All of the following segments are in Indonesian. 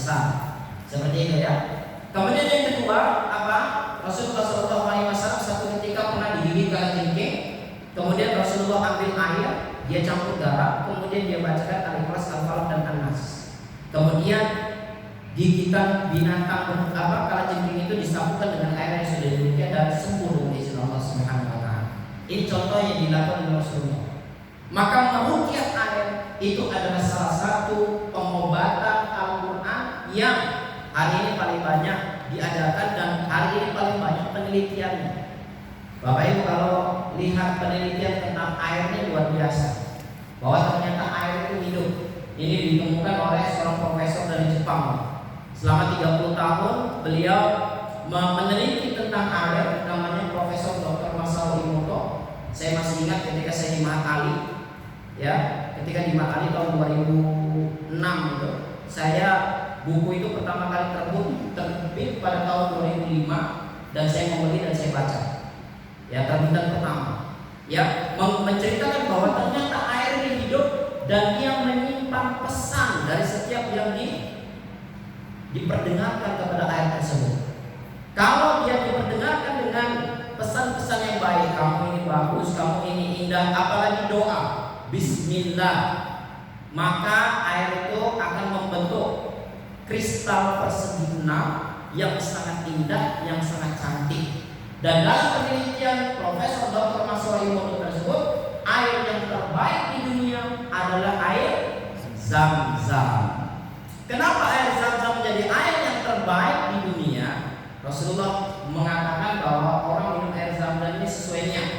besar. Seperti itu ya. Kemudian yang kedua apa? Rasulullah SAW satu ketika pernah digigit kalajengking. Kemudian Rasulullah ambil air, dia campur garam, kemudian dia bacakan Al-Ikhlas, Al-Falaq dan An-Nas. Kemudian gigitan binatang kalajengking itu disambungkan dengan air yang sudah diruqyah dan sembuh dengan izin Allah Subhanahu wa taala. Ini contoh yang dilakukan oleh Rasulullah. Maka meruqyah air itu adalah salah satu pengobatan Al-Qur'an yang hari ini paling banyak diadakan dan hari ini paling banyak penelitiannya. Bapak Ibu kalau lihat penelitian tentang air ini luar biasa. Bahwa ternyata air itu hidup. Ini ditemukan oleh seorang profesor dari Jepang. Selama 30 tahun beliau meneliti tentang air, namanya Profesor Dr. Masao Emoto. Saya masih ingat ketika saya di Mahatali, ya, ketika di Mahatali tahun 2006 itu, saya buku itu pertama kali terbit pada tahun 2005 dan saya membeli dan saya baca. Ya, terbitan pertama. Ya, menceritakan bahwa ternyata air ini hidup dan dia menyimpan pesan dari setiap yang diperdengarkan kepada air tersebut. Kalau dia diperdengarkan dengan pesan-pesan yang baik, kamu ini bagus, kamu ini indah, apalagi doa Bismillah, maka air itu akan membentuk kristal persegi 6 yang sangat indah, yang sangat cantik. Dan dalam penelitian Profesor Dr. Masao Emoto tersebut, air yang terbaik di dunia adalah air Zam-Zam. Kenapa air Zam-Zam menjadi air yang terbaik di dunia? Rasulullah mengatakan bahwa orang minum air Zam-Zam ini sesuai niat.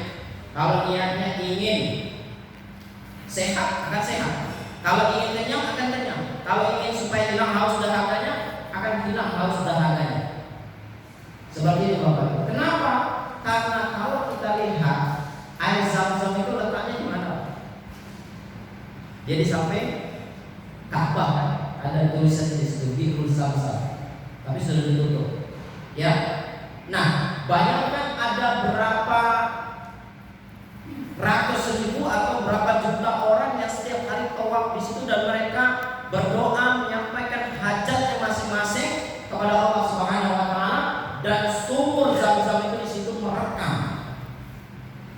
Kalau niatnya ingin sehat, akan sehat. Kalau ingin kenyang, akan kenyang. Kalau ingin supaya hilang haus dahaganya, akan hilang haus dahaganya. Seperti itu Bapak. Kenapa? Karena kalau kita lihat air Zam-Zam itu letaknya di mana? Jadi sampai Ka'bah kan? Ada tulisan di situ Bi'rul Zam-Zam. Tapi sudah ditutup. Ya. Nah, bayangkan ada berapa ratus ribu atau berapa juta orang yang setiap hari tawaf di situ dan mereka berdoa menyampaikan hajatnya masing-masing kepada Allah Subhanahu wa taala dan sumur Zam-Zam itu di situ merekam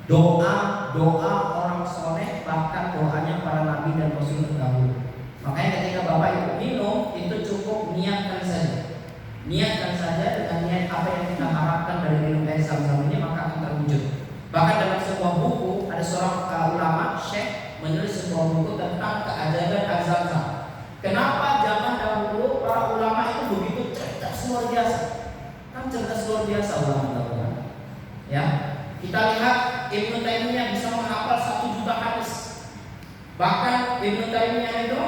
doa orang soleh, bahkan doanya para nabi dan rasul terdahulu. Makanya ketika Bapak Ibu minum itu cukup niatkan saja. Niatkan saja dengan niat apa yang kita harapkan dari minum air Zam-Zam ini, maka akan terwujud. Bahkan dalam sebuah buku ada seorang ulama Syekh menulis sebuah buku tentang keajaiban air Zam-Zam. Kenapa zaman dahulu para ulama itu begitu cerdas luar biasa? Kan cerdas luar biasa ulama. Ya, kita lihat Ibnu Taimiyah bisa menghafal 1 juta hadis. Bahkan Ibnu Taimiyah itu,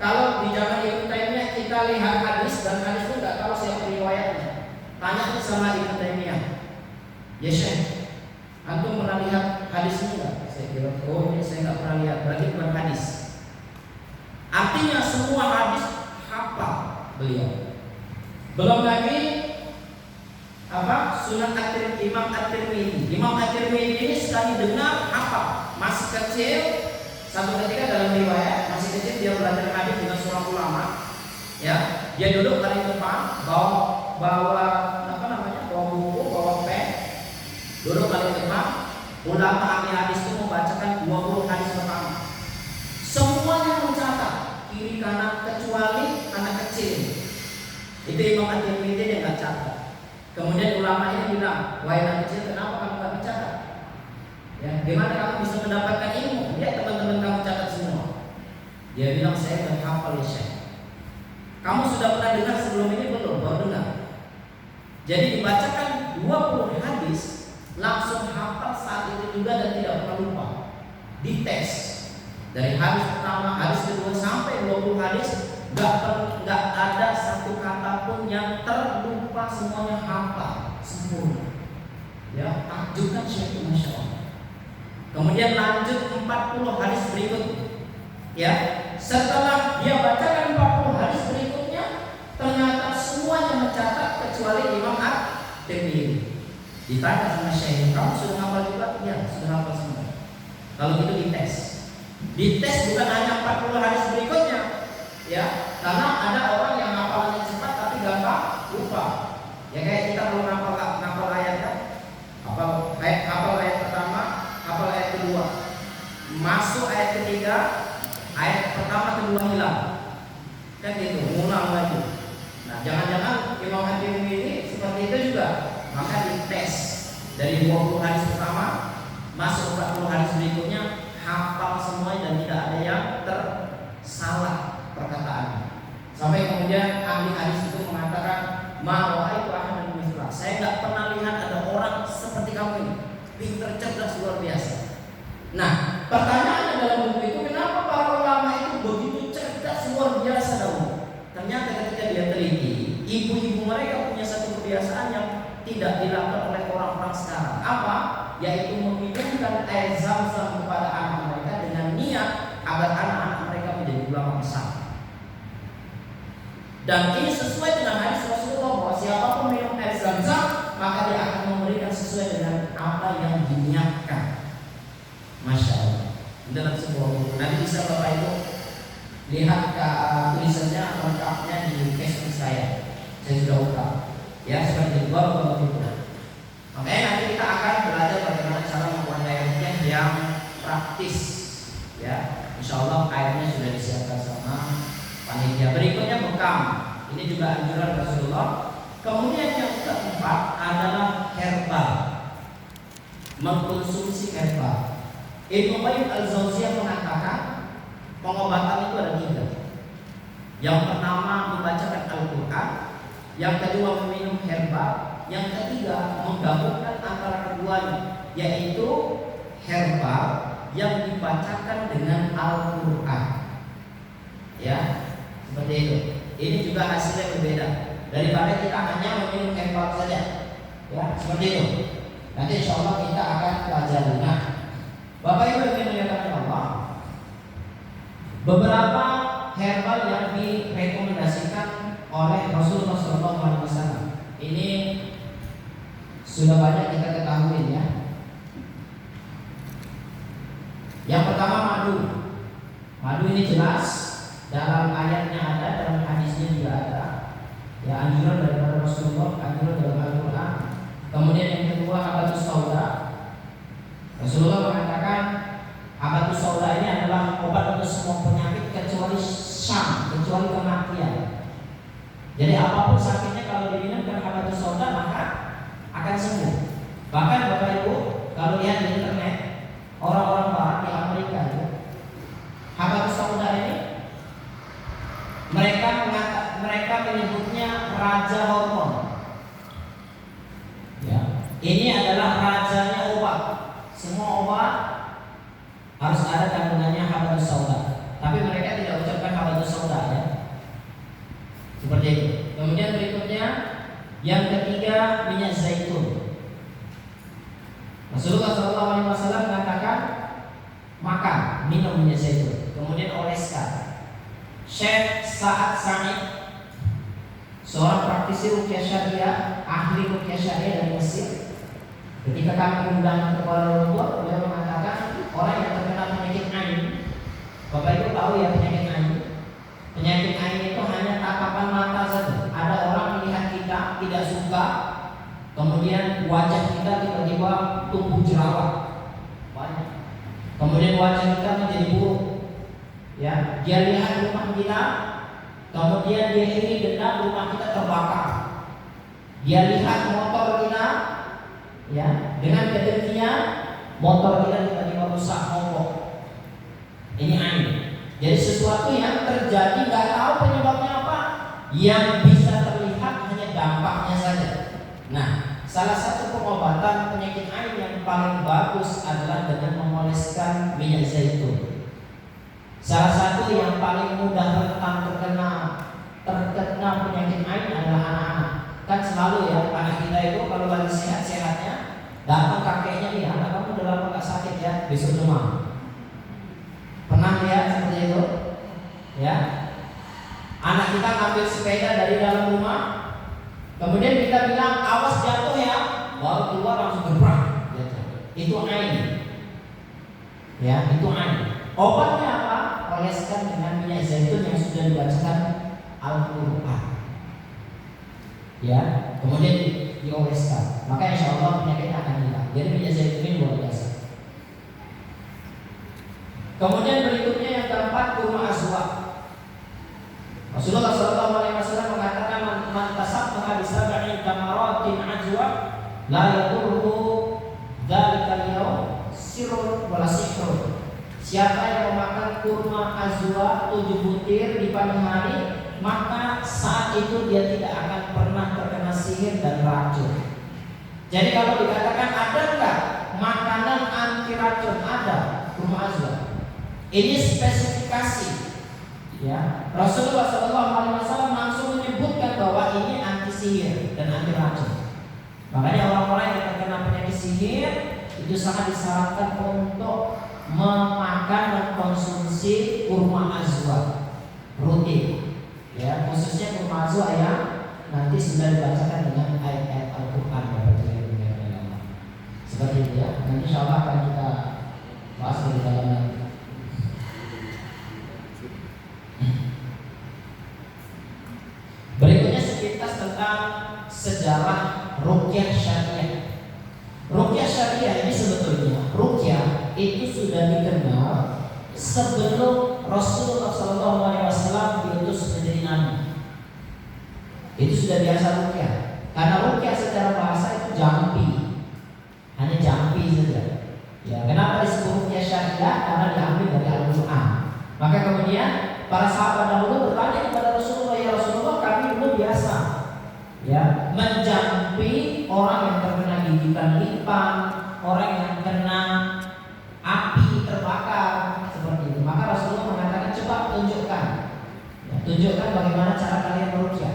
kalau di zaman Ibnu Taimiyah kita lihat hadis dan hadis itu nggak tahu siapa riwayatnya. Tanya sama Ibnu Taimiyah, ya Syekh, antum pernah lihat hadis ini nggak? Saya bilang, oh ini saya nggak pernah lihat. Berarti bukan hadis. Artinya semua hadis hafal beliau. Belum lagi Sunan Imam At-Tirmidzi. Imam At-Tirmidzi ini sekali dengar hafal. Masih kecil, satu ketika dalam riwayat masih kecil dia belajar hadis dengan seorang ulama. Ya, dia duduk paling depan, bawa buku, bawa pen, duduk paling depan. Ulama ahli hadis itu membacakan 20 hadis pertama. Semuanya mencatat kiri kanan kecuali anak kecil. Itu Imam At-Tirmidzi yang nggak catat. Kemudian ulama ini bilang, wahai anak kecil, kenapa kamu nggak bicara? Ya, gimana kamu bisa mendapatkan ilmu? Lihat teman-teman kamu catat semua. Dia bilang, saya berhafal ya Syekh. Kamu sudah pernah dengar sebelum ini belum? Baru dengar. Jadi dibacakan 20 hadis, langsung hafal saat itu juga dan tidak pernah lupa. Dites dari hadis pertama, hadis kedua sampai 20 hadis. Gak ada satu kata pun yang terlupa, semuanya hafal sempurna. Ya, takjubkan Syekh, Masya Allah. Kemudian lanjut 40 hadis berikutnya. Ya, setelah dia bacakan 40 hadis berikutnya, ternyata semuanya mencatat kecuali Imam At-Tirmidzi. Ditanya sama Syekh, kamu sudah hafal juga? Ya, sudah hafal semua. Kalau gitu dites. Dites bukan hanya 40 hadis berikutnya. Ya, karena ada orang yang hafalannya kedua hilang. Kan gitu, ngulang lagi. Nah, jangan-jangan Imam At-Tirmidzi ini seperti itu juga. Maka dites dari 20 hadis pertama masuk 40 hadis berikutnya, hafal semua dan tidak ada yang tersalah perkataan. Sampai kemudian ahli hadis itu mengatakan, "Ma ra'aitu ahadan mithla." Saya enggak pernah lihat ada orang seperti kamu ini. Pintar, cerdas, luar biasa. Nah, pertanyaannya dalam buku itu, kenapa para ulama itu begitu cerdas, luar biasa dahulu? Ternyata ketika dia teliti, ibu-ibu mereka punya satu kebiasaan yang tidak dilakukan oleh orang-orang sekarang. Apa? Yaitu meminumkan air zam-zam kepada anak mereka dengan niat agar anak-anak mereka menjadi ulama besar. Dan ini sesuai dengan hadis Rasulullah bahwa siapapun minum air zam-zam maka dia akan memberikan sesuai dengan apa yang diniatkan. Masya Allah. Dalam sebuah buku. Nanti bisa Bapak Ibu lihat tulisannya lengkapnya di Facebook saya. Saya sudah ungkap. Ya, seperti itu baru itu. Makanya nanti kita akan belajar bagaimana cara membuat airnya yang praktis. Ya, Insya Allah airnya sudah disiapkan sama panitia. Berikutnya bekam. Ini juga anjuran Rasulullah. Kemudian yang keempat adalah herbal. Mengkonsumsi herbal. Ibnu Qayyim Al-Jauziyah mengatakan pengobatan itu ada 3. Yang pertama membacakan Al-Quran, yang kedua meminum herbal, yang ketiga menggabungkan antara keduanya, yaitu herbal yang dibacakan dengan Al-Quran. Ya, seperti itu. Ini juga hasilnya berbeda daripada kita hanya meminum herbal saja. Ya, seperti itu. Nanti insya Allah kita akan pelajari. Nah, Bapak Ibu yang dimuliakan Allah, beberapa herbal yang direkomendasikan oleh Rasulullah SAW. Ini sudah banyak kita ketahui ya. Yang pertama madu. Madu ini jelas dalam ayatnya ada, dalam hadisnya juga ada. Ya, anjuran daripada Rasulullah, anjuran dalam Al-Quran. Kemudian yang kedua habatus sauda. Rasulullah mengatakan habatus sauda ini adalah obat untuk semua penyakit kecuali syam, kecuali kematian. Jadi apapun sakitnya kalau diminum dengan habatus sauda maka akan sembuh. Bahkan Bapak Ibu kalau lihat di internet, orang-orang barat di Amerika itu, habatus sauda ini mereka menyebutnya raja hormon. Ya, ini adalah rajanya obat. Semua obat harus ada kandungannya habatus sauda. Tapi mereka tidak ucapkan habatus sauda ya. Seperti itu. Kemudian berikutnya yang ketiga minyak zaitun. Rasulullah SAW mengatakan makan, minum minyak zaitun. Kemudian oleskan. Syekh Sa'ad Sa'id, seorang praktisi ruqyah syariah, ahli ruqyah syariah dari Mesir, ketika kami undang ke Kuala Lumpur, beliau mengatakan orang yang terkena penyakit ain. Bapak Ibu tahu ya penyakit ain? Penyakit ain itu hanya tatapan mata saja. Ada orang melihat kita tidak suka, kemudian wajah kita tiba-tiba tumbuh jerawat, banyak. Kemudian wajah kita menjadi buruk. Ya, dia lihat rumah kita, kemudian dia iri dendam rumah kita terbakar. Dia lihat motor kita, ya, dengan kedengkian motor kita tiba-tiba rusak mogok. Ini ain. Jadi sesuatu yang terjadi nggak tahu penyebabnya apa, yang bisa terlihat hanya dampaknya saja. Nah, salah satu pengobatan penyakit ain yang paling bagus adalah dengan memoleskan minyak zaitun. Salah satu yang paling mudah rentan terkena penyakit ain adalah anak-anak. Kan selalu ya anak kita itu kalau lagi sehat-sehatnya datang kakeknya, nih anak kamu udah lama gak sakit ya, besok demam. Pernah lihat seperti itu? Ya. Anak kita ngambil sepeda dari dalam rumah, kemudian kita bilang awas jatuh ya, baru keluar langsung gebrak. Itu ain. Ya, itu ain. Obatnya apa? Oleskan dengan minyak zaitun yang sudah dibacakan Al-Quran. Ya, kemudian dioleskan, maka insya Allah penyakitnya akan hilang. Jadi minyak zaitun ini luar biasa. Kemudian berikutnya yang keempat kurma aswa. la yadurru dzalikal yaum sirrun wala sihrun. Siapa yang memakan kurma azwa 7 butir di pagi hari, maka saat itu dia tidak akan pernah terkena sihir dan racun. Jadi kalau dikatakan ada enggak makanan anti racun, ada kurma azwa. Ini spesifikasi, ya. Rasulullah SAW langsung menyebutkan bahwa ini anti sihir dan anti racun. Makanya orang-orang yang terkena penyakit sihir itu sangat disarankan untuk memakan dan konsumsi kurma azwa rutin, ya, khususnya kurma azwa yang nanti sudah dibacakan dengan ayat-ayat Al-Quran seperti itu, ya. Nanti insya Allah akan kita bahas lebih dalam nanti. Berikutnya sepintas tentang sejarah ruqyah syariah. Ruqyah syariah ini sebetulnya ruqyah itu sudah dikenal sebelum Rasulullah SAW diutus menjadi nabi. Itu sudah biasa ruqyah. Karena ruqyah secara bahasa itu jampi, hanya jampi saja. Ya, kenapa disebut ruqyah syariah? Karena diambil dari Al-Quran. Maka kemudian para sahabat dahulu bertanya kepada Rasulullah, ya Rasulullah, kami dulu biasa, ya, menjampi orang yang terkena gigitan lipan, orang yang kena api terbakar seperti itu. Maka Rasulullah mengatakan, coba tunjukkan, ya, tunjukkan bagaimana cara kalian beruqyah.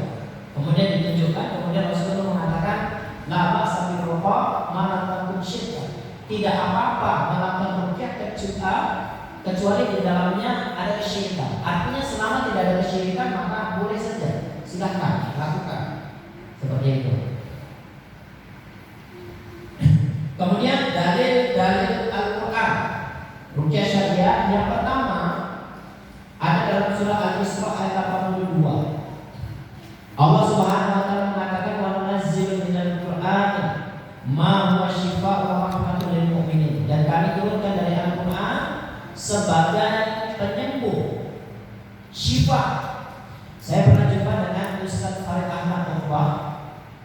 Kemudian ditunjukkan, kemudian Rasulullah mengatakan, la ba'sa bir ruqa ma lam takun syirka. Tidak apa-apa melakukan ruqyah kecuali di dalamnya ada kesyirikan. Artinya selama tidak ada kesyirikan maka boleh saja, silakan lakukan seperti itu. Kemudian dalil Al-Quran ruqyah syariah yang pertama ada dalam surah Al-Isra ayat 82. Allah Subhanahu wa taala mengatakan, wa nunazzilu minal Qur'ani ma huwa syifaa'un wa rahmatun lil mu'minin. Dan kami turunkan dari Al-Quran sebagai penyembuh, syifa. Saya pernah jumpa dengan Ustaz Farid Ahmad Mukhbar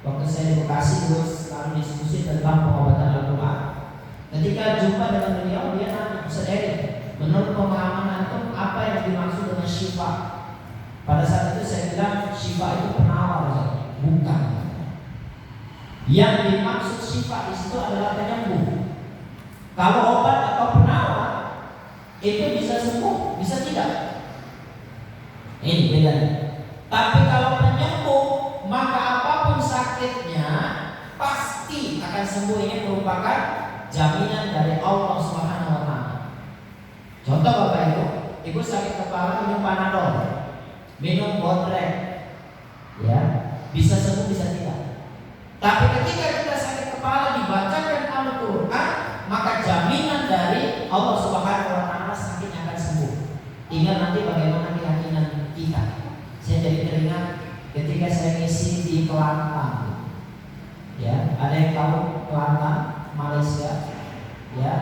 waktu saya di Bekasi, terus kami diskusi tentang pengobatan Al-Quran. Ketika jumpa dengan beliau, dia nanya, Ustaz Eri, menurut pemahaman antum apa yang dimaksud dengan syifa? Pada saat itu saya bilang syifa itu penawar, bukan. Yang dimaksud syifa di situ adalah penyembuh. Kalau obat atau penawar itu bisa sembuh, bisa tidak. Ini bedanya. Tapi kalau penyembuh, maka apapun sakitnya pasti akan sembuh. Ini merupakan jaminan dari Allah Subhanahu wa taala. Contoh Bapak Ibu, Ibu sakit kepala minum Panadol, minum Bodrek, ya, bisa sembuh bisa tidak. Tapi ketika kita sakit kepala dibacakan Al-Quran, maka jaminan dari Allah Subhanahu wa taala sakitnya akan sembuh. Tinggal nanti bagaimana keyakinan kita. Saya jadi teringat ketika saya ngisi di Kelantan. Ya, ada yang tahu Kelantan, Malaysia? Ya,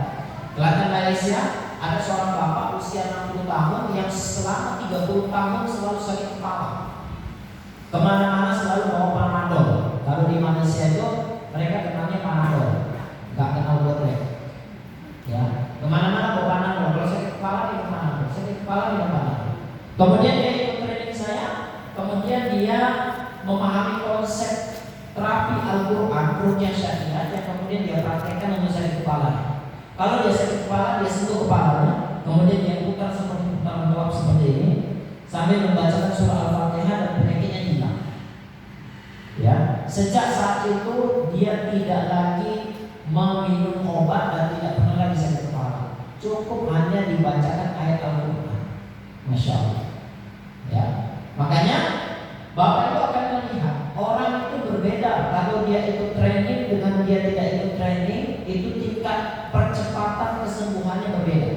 Kelantan Malaysia ada seorang bapak usia 60 tahun yang selama 30 tahun selalu sakit kepala. Kemana-mana selalu bawa Panadol. Kalau di Malaysia itu mereka kenalnya Panadol, nggak kenal Bodrek. Ya, kemana-mana bawa Panadol. Kalau sakit kepala minum Panadol, sakit kepala minum Panadol. Kemudian dia ikut training saya. Kemudian dia memahami konsep terapi Al-Quran, ruqyah syariah, yang kemudian dia praktekkan untuk sakit kepala. Kalau dia sakit kepala, dia sentuh kepalanya, kemudian dia putar seperti putaran doa seperti ini, sambil membacakan surah Al-Fatihah dan penyakitnya hilang. Ya, sejak saat itu dia tidak lagi meminum obat dan tidak pernah lagi sakit kepala. Cukup hanya dibacakan ayat Al-Quran. Masya Allah. Ya, makanya Bapak Ibu akan melihat orang itu berbeda. Kalau dia ikut training dengan dia tidak ikut training, itu tingkat percepatan kesembuhannya berbeda.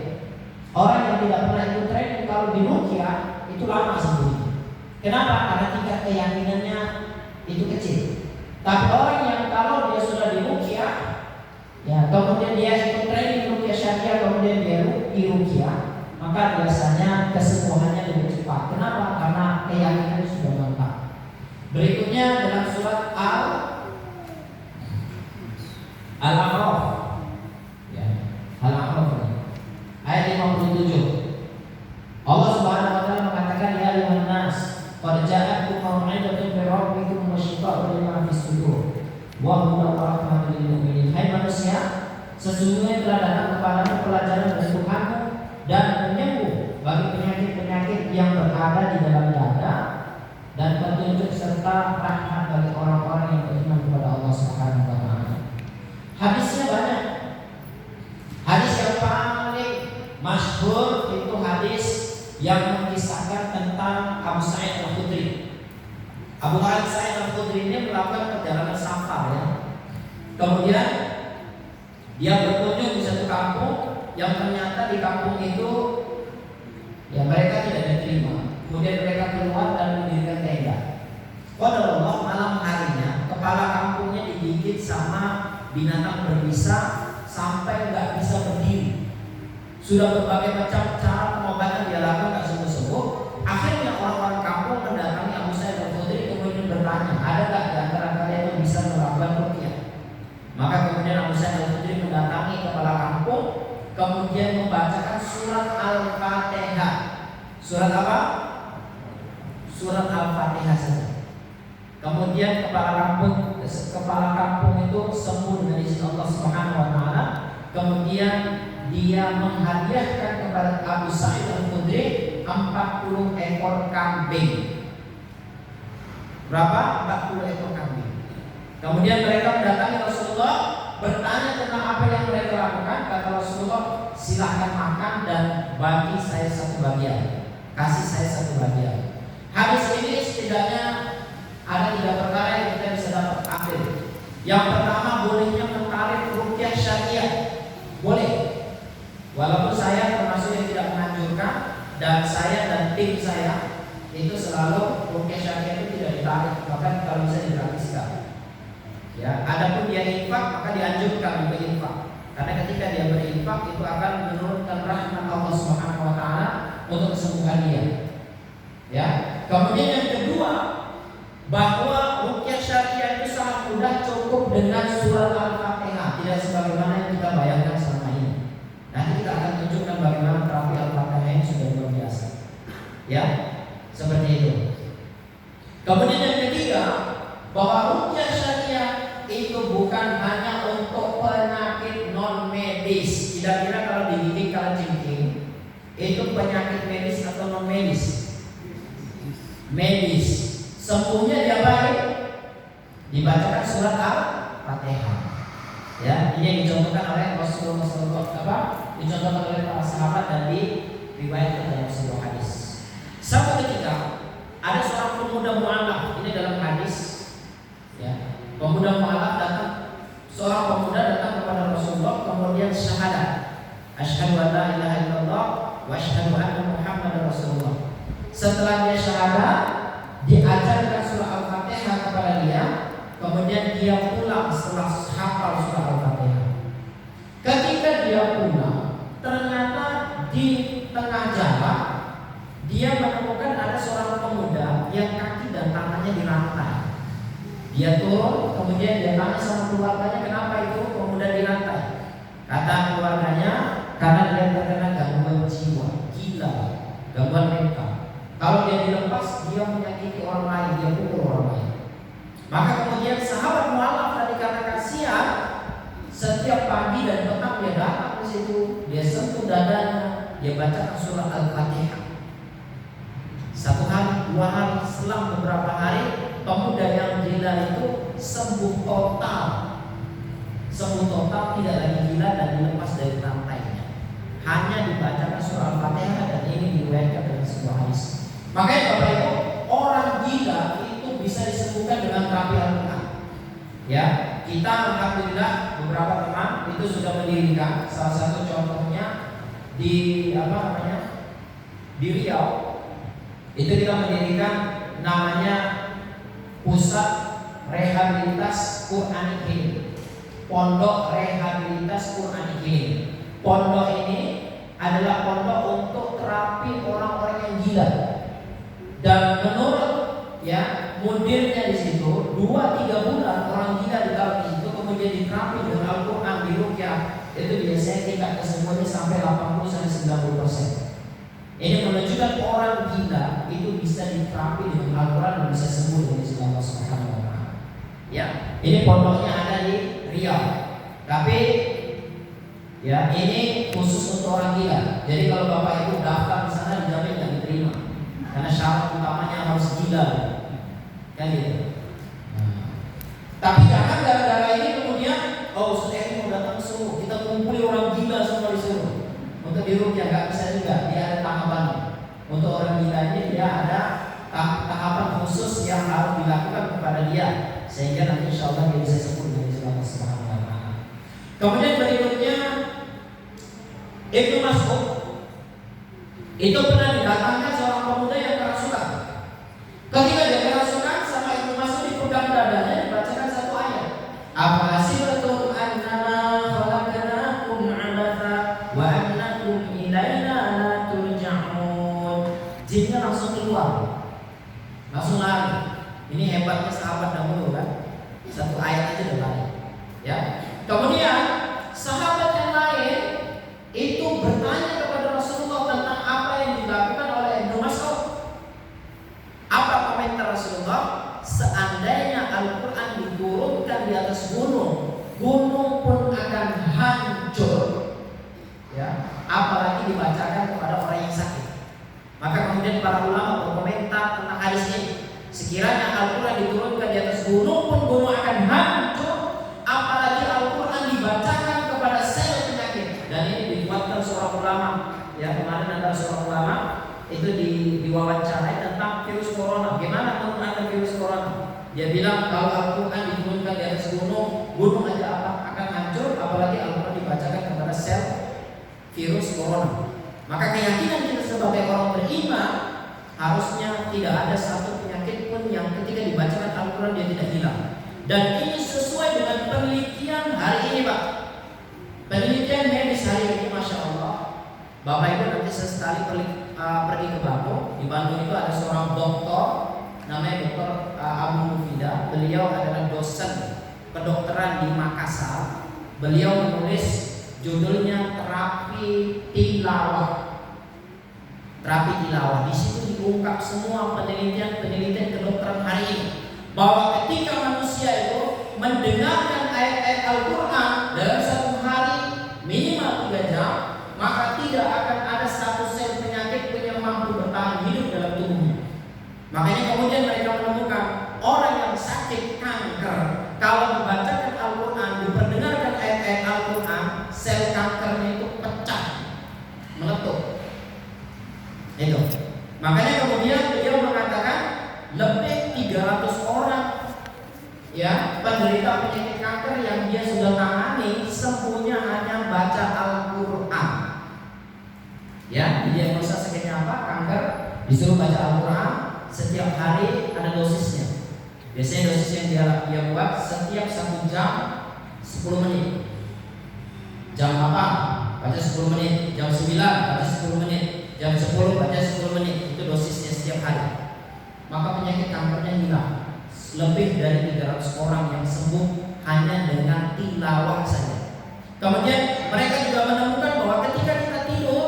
Orang yang tidak pernah ikut training kalau di ruqyah itu lama sembuhnya. Kenapa? Karena tingkat keyakinannya itu kecil. Tapi orang yang kalau dia sudah di ruqyah, ya, kemudian dia ikut training ruqyah syariah, kemudian dia di ruqyah, maka biasanya kesembuhannya lebih cepat. Kenapa? Karena keyakinannya sudah mantap. Berikutnya dalam surat sudur wa hudan wa rahmatul lil mu'minin. Hai manusia, sesungguhnya telah datang kepadamu pelajaran dari Tuhanmu dan penyembuh bagi penyakit-penyakit yang berada di dalam dada dan petunjuk serta rahmat bagi orang-orang yang beriman kepada Allah Subhanahu wa taala. Hadisnya banyak. Hadis yang paling masyhur itu hadis yang mengisahkan tentang Abu Sa'id Al-Khudri. Abu Sa'id Al-Khudri ini melakukan perjalanan safar ya. Kemudian dia berkunjung di satu kampung yang ternyata di kampung itu ya mereka tidak diterima. Kemudian mereka keluar dan mendirikan tenda. Qadarullah malam harinya kepala kampungnya digigit sama binatang berbisa sampai nggak bisa berdiri. Sudah berbagai macam cara pengobatan dia lakukan nggak sembuh-sembuh. Akhirnya orang-orang kampung mendatangi Abu Sa'id Al-Khudri kemudian bertanya, ada nggak di antara kalian yang bisa melakukan ruqyah? Maka kemudian Abu Sa'id Al-Khudri mendatangi kepala kampung, kemudian membacakan surat Al-Fatihah. Surat apa? Surat Al-Fatihah saja. Kemudian kepala kampung itu sembuh dari izin Allah Subhanahu wa taala. Kemudian dia menghadiahkan kepada Abu Sa'id Al-Khudri 40 ekor kambing. Berapa? 40 ekor kambing. Kemudian mereka mendatangi Rasulullah, bertanya tentang apa yang mereka lakukan. Kata Rasulullah, silahkan makan dan bagi saya satu bagian. Kasih saya satu bagian. Hadis ini setidaknya ada 3 perkara yang kita bisa dapat ambil. Yang pertama, bolehnya menarik ruqyah syariah. Boleh. Walaupun saya termasuk yang tidak menganjurkan, dan saya dan tim saya itu selalu ruqyah syariah itu tidak ditarik, bahkan kalau bisa digratiskan. Ya, adapun dia infak maka dianjurkan untuk infak. Karena ketika dia berinfak itu akan menurunkan rahmat Allah Subhanahu wa taala untuk kesembuhan dia. Ya. Kemudian yang kedua, bahwa ruqyah syariah itu sangat mudah, cukup dengan surat Al-Fatihah, tidak sebagaimana yang kita bayangkan selama ini. Nanti kita akan tunjukkan bagaimana terapi Al-Fatihah ini sudah luar biasa. Ya, seperti itu. Kemudian yang ketiga, bahwa ruqyah syariah itu bukan hanya untuk penyakit non medis. Kira-kira kalau digigit kalajengking itu penyakit medis atau non medis? Medis. Sembuhnya dia baik, dibacakan surat Al-Fatihah. Ya, ini yang dicontohkan oleh Rasulullah SAW, dicontohkan oleh para sahabat dan diriwayatkan dalam sebuah hadis. Satu ketika ada seorang pemuda mu'alaf, ini dalam hadis. Ya, pemuda mu'alaf datang, seorang pemuda datang kepada Rasulullah kemudian syahadat, asyhadu an la ilaha illallah wa asyhadu anna Muhammadar Rasulullah. Setelah dia syahadat, diajarkan surah Al-Fatihah kepada dia, kemudian dia pulang setelah hafal surah Al-Fatihah. Ketika dia pulang, ternyata di tengah jalan dia menemukan ada seorang pemuda yang kaki dan tangannya dirantai. Dia turun, kemudian dia tanya sama keluarganya, kenapa itu pemuda dirantai? Kata keluarganya, karena dia terkena gangguan jiwa, gila, gangguan mental. Kalau dia dilepas, dia menyakiti orang lain, dia pukul orang lain. Maka kemudian sahabat mu'alaf tadi karena kasihan, setiap pagi dan petang dia datang ke situ, dia sentuh dadanya, dia baca surah Al-Fatihah. 1 hari, 2 hari, selang beberapa hari, pemuda yang gila itu sembuh total. Sembuh total, tidak lagi gila dan dilepas dari rantainya. Hanya dibacakan surah Al-Fatihah dan ini diriwayatkan dari sebuah hadis. Makanya Bapak Ibu, orang gila itu bisa disembuhkan dengan terapi Al-Quran. Ya, kita alhamdulillah beberapa teman itu sudah mendirikan, salah satu contohnya di di Riau. Itu kita mendirikan namanya Pusat Rehabilitas Qur'an Healing, Pondok Rehabilitas Qur'an Healing. Pondok ini adalah pondok untuk terapi orang-orang yang gila. Dan menurut mudirnya di situ 2-3 bulan orang gila ditaruh di situ, kemudian diterapi dengan Al-Quran di ruqyah, itu biasanya tingkat kesembuhannya sampai 80-90%. Ini menunjukkan orang gila itu bisa diterapi dengan Al-Quran dan bisa sembuh dari Allah Subhanahu wa taala. Ya, ini pondoknya ada di Riau. Tapi ya ini khusus untuk orang gila. Jadi kalau bapak ibu daftar di sana dijamin nggak diterima, karena syarat utamanya harus gila, kan gitu. Tapi jangan gara-gara ini kemudian, oh sudah ini mau datang suruh kita kumpuli orang gila semua disuruh untuk diruqyah, nggak bisa juga. Dia ada tahapan. Untuk orang gila ini dia ada tahapan khusus yang harus dilakukan kepada dia, sehingga nanti insya Allah dia bisa sembuh dari Allah Subhanahu wa Ta'ala. Kemudian berikutnya Ibnu Mas'ud itu pernah didatangkan seorang pemuda yang kerasukan. Ketika dia kerasukan, sama Ibnu Mas'ud dipegang dadanya, dibacakan satu ayat. Afahasibatum annama khalaqnakum 'abatha wa annakum ilaina la turja'un. Jinnya langsung keluar, langsung lari. Ini hebatnya sahabat dahulu kan, satu ayat aja udah lari. Ya. Kemudian sahabat yang lain itu bertanya kepada Rasulullah tentang apa yang dilakukan oleh Ibnu Mas'ud. Apa komentar Rasulullah? Seandainya Al-Quran diturunkan di atas gunung, gunung pun akan hancur, ya, apalagi dibacakan kepada orang yang sakit. Maka kemudian para ulama berkomentar tentang hadis ini. Sekiranya Al-Quran diturunkan di atas gunung pun gunung akan hancur, apalagi Al-Quran dibacakan kepada sel penyakit. Dan ini dikuatkan seorang ulama. Ya, kemarin ada seorang ulama itu diwawancarai tentang virus corona. Gimana menurut virus corona? Dia bilang kalau Al-Quran diturunkan di atas gunung, gunung aja akan hancur, apalagi Al-Quran dibacakan kepada sel virus corona. Maka keyakinan kita sebagai orang beriman harusnya tidak ada satu penyakit pun yang ketika dibacakan Al-Quran dia tidak hilang. Dan ini sesuai dengan penelitian hari ini, Pak. Penelitian medis hari ini, Masya Allah. Bapak Ibu nanti sesekali pergi ke Bandung. Di Bandung itu ada seorang dokter, namanya Dr. Abu Mufida. Beliau adalah dosen kedokteran di Makassar. Beliau menulis judulnya terapi tilawah. Terapi tilawah. Di situ diungkap semua penelitian kedokteran hari ini, bahwa ketika manusia itu mendengarkan ayat-ayat Al-Quran dalam satu hari minimal 3 jam, maka tidak akan ada satu sel penyakit pun yang mampu bertahan hidup dalam tubuhnya. Makanya kemudian mereka menemukan orang yang sakit kanker, kalau membacakan Al-Quran, diperdengarkan ayat-ayat Al-Quran, sel kankernya itu pecah, meletup. Itu. Makanya kemudian beliau mengatakan lebih 300 orang ya penderita penyakit kanker yang dia sudah tangani sembuhnya hanya baca Al-Quran. Ya, didiagnosa sakitnya apa? Kanker, disuruh baca Al-Quran, setiap hari ada dosisnya. Biasanya dosis yang dia buat setiap 1 jam 10 menit. Jam 8 baca 10 menit, jam 9 baca 10 menit, jam 10 baca 10 menit. Itu dosisnya setiap hari. Maka penyakit kankernya hilang. Lebih dari 300 orang yang sembuh hanya dengan tilawah saja. Kemudian mereka juga menemukan bahwa ketika kita tidur,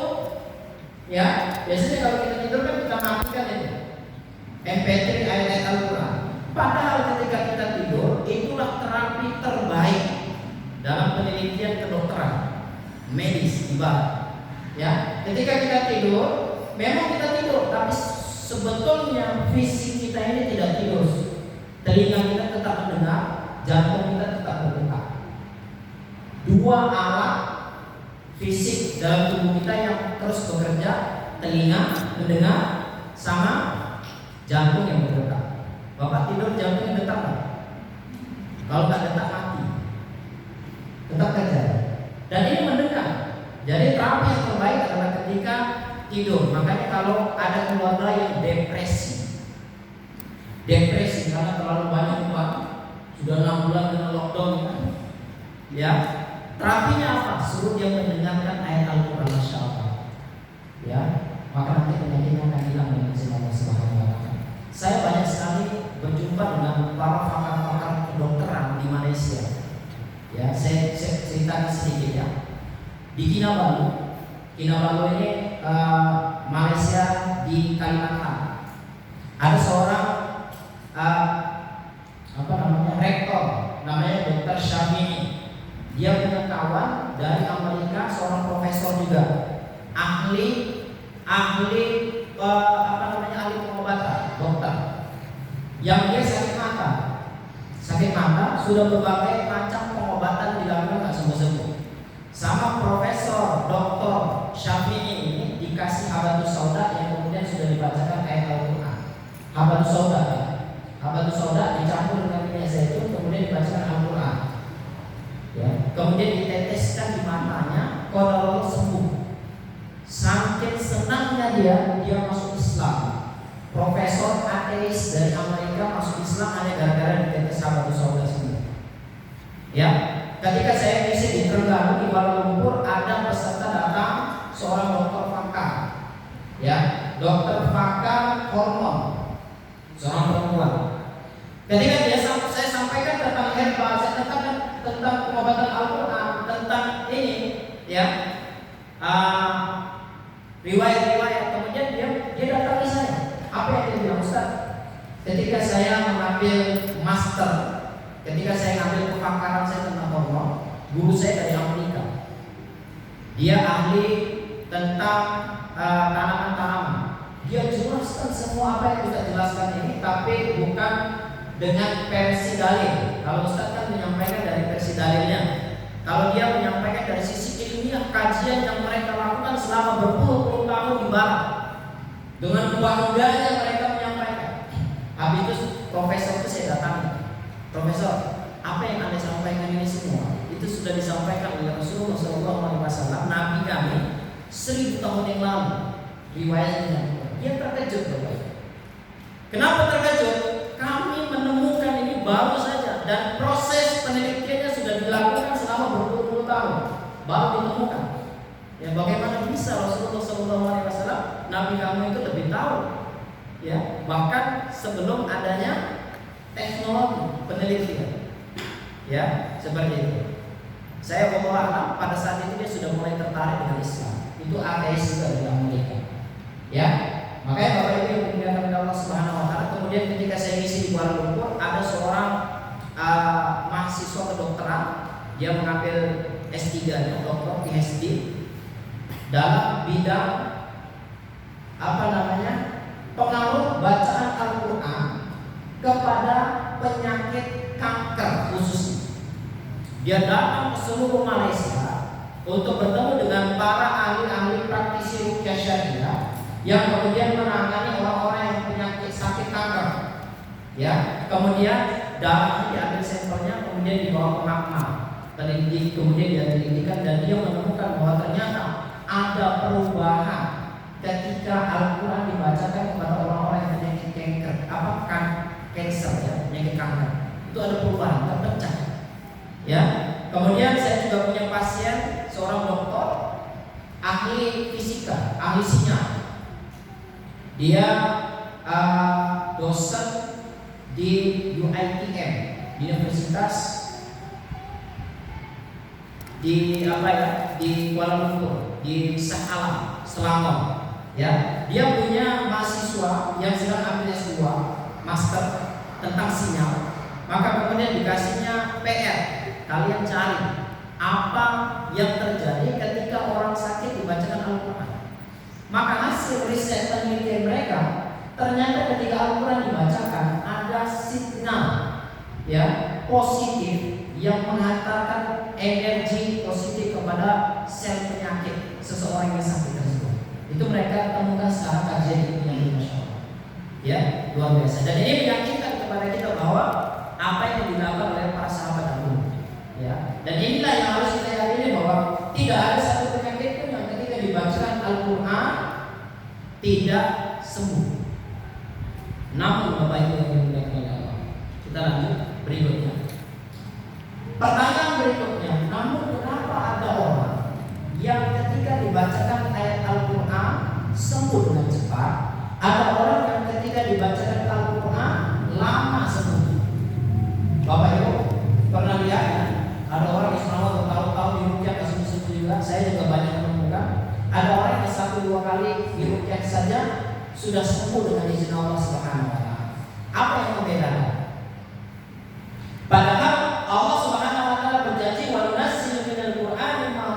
ya biasanya kalau kita tidur kan kita matikan itu MP3 ayat-ayat Al-Quran. Padahal ketika kita tidur, itulah terapi terbaik dalam penelitian kedokteran medis ibarat. Ya, ketika kita tidur, memang kita tidur, tapi sebetulnya fisik kita ini tidak tidur. Telinga kita tetap mendengar, jantung kita tetap berdetak. 2 alat fisik dalam tubuh kita yang terus bekerja, telinga mendengar sama jantung yang berdetak. Bapak tidur jantung yang detak kan? Kalau nggak detak mati, tetap kerja. Dan ini mendengar. Jadi terapi yang terbaik adalah ketika tidur. Makanya kalau ada keluarga yang depresi karena terlalu banyak uang, sudah 6 bulan kena lockdown, ya terapinya apa? Suruh dia mendengarkan ayat Al-Quran, Masya Allah. Ya, maka nanti penyakitnya akan hilang dengan izin Allah Subhanahu wa Ta'ala. Saya banyak sekali berjumpa dengan para pakar-pakar kedokteran di Malaysia. Ya, saya ceritakan sedikit ya. Di Kinabalu ini Malaysia di Kalimantan. Ada seorang rektor dari Amerika, seorang profesor juga, ahli ahli pengobatan, dokter, yang dia sakit mata sudah berbagai macam pengobatan dilakukan nggak sembuh-sembuh. Sama Profesor Dr. Syafi'i ini dikasih habatus sauda yang kemudian sudah dibacakan ayat Al-Quran. Habatus sauda, ya. Habatus sauda dicampur dengan minyak zaitun kemudian dibacakan Al-Quran. Ya. Kemudian diteteskan di matanya, qadarullah sembuh. Saking senangnya dia masuk Islam. Profesor ateis dari Amerika masuk Islam hanya gara-gara ditetes habatus sauda sembuh. Ya. Ketika saya ngisi di Terengganu di Kuala Lumpur, ada peserta datang seorang dokter fakar, ya, dokter fakar hormon, seorang perempuan. Ketika saya sampaikan tentang herbal, saya tentang pengobatan Al-Quran, tentang ini, ya, riwayat-riwayat, kemudian dia datang ke saya. Apa yang dia bilang, Ustaz? Ketika saya mengambil master, ketika saya ngambil kepakaran saya tentang hormon, guru saya dari Amerika, dia ahli tentang tanaman-tanaman. Dia jelaskan semua apa yang kita jelaskan ini, tapi bukan dengan versi dalil. Kalau Ustaz kan menyampaikan dari versi dalilnya. Kalau dia menyampaikan dari sisi ilmiah, kajian yang mereka lakukan selama berpuluh-puluh tahun di barat, dengan bangganya mereka menyampaikan. Habis itu profesor itu saya datangi. Profesor, apa yang Anda sampaikan ini semua itu sudah disampaikan oleh Rasulullah SAW, Nabi kami 1000 tahun yang lalu. Riwayatnya, dia terkejut, Bapak. Kenapa terkejut? Kami menemukan ini baru saja dan proses penelitiannya sudah dilakukan selama berpuluh-puluh tahun, baru ditemukan. Ya, bagaimana bisa Rasulullah SAW, Nabi kamu itu lebih tahu? Ya, bahkan sebelum adanya teknologi penelitian, ya, seperti itu. Saya berharap pada saat itu dia sudah mulai tertarik dengan Islam. Itu ateis juga di Amerika, ya. Makanya Bapak Ibu yang dimuliakan oleh Allah Subhanahu Wa Taala, kemudian ketika saya ngisi di Kuala Lumpur, ada seorang mahasiswa kedokteran, dia mengambil S3-nya, doktor PhD dalam bidang pengaruh bacaan Al-Quran kepada penyakit kanker khususnya. Dia datang ke seluruh Malaysia untuk bertemu dengan para ahli-ahli praktisi ruqyah syariah yang kemudian menangani orang-orang yang penyakit sakit kanker. Ya, kemudian darahnya diambil sampelnya, kemudian dibawa ke makmal, peneliti, kemudian dia telitikan dan dia menemukan bahwa ternyata ada perubahan ketika Al-Quran dibacakan kepada orang-orang yang penyakit kanker, ya, penyakit kanker. Itu ada perubahan, terpecah. Ya, kemudian saya juga punya pasien seorang dokter ahli fisika, ahli sinyal. Dia dosen di UITM, Universitas di Kuala Lumpur, di Shah Alam, Selangor. Ya, dia punya mahasiswa yang sedang ambil S2, master tentang sinyal. Maka kemudian dikasihnya PR, kalian cari apa yang terjadi ketika orang sakit dibacakan Al-Quran. Maka hasil riset penelitian mereka, ternyata ketika Al-Quran dibacakan ada signal, ya, positif yang menghantarkan energi positif kepada sel penyakit seseorang yang sakit tersebut. Itu mereka temukan secara kajian ilmiah, Masya Allah. Ya, luar biasa. Dan ini meyakinkan kepada kita bahwa apa yang dilakukan oleh para sahabat dahulu. Ya, dan inilah yang harus kita yakini bahwa tidak ada satu penyakit pun yang ketika dibacakan Al-Quran tidak sembuh. Namun Bapak Ibu yang dimuliakan oleh Allah, kita lanjut berikutnya. Pertanyaan berikutnya, namun kenapa ada orang yang ketika dibacakan ayat Al-Quran sembuh dengan cepat, ada orang yang ketika dibacakan Al-Quran lama sembuh? Bapak Ibu pernah lihat ya? Ada orang yang selama bertahun-tahun diruqyah sembuh juga. Saya juga banyak menemukan ada orang yang 1-2 kali diruqyah saja sudah sembuh dengan izin Allah Subhanahu Wa Taala. Apa yang membedakan? Padahal Allah Subhanahu Wa Taala berjanji wa nunazzilu minal Qur'ani ma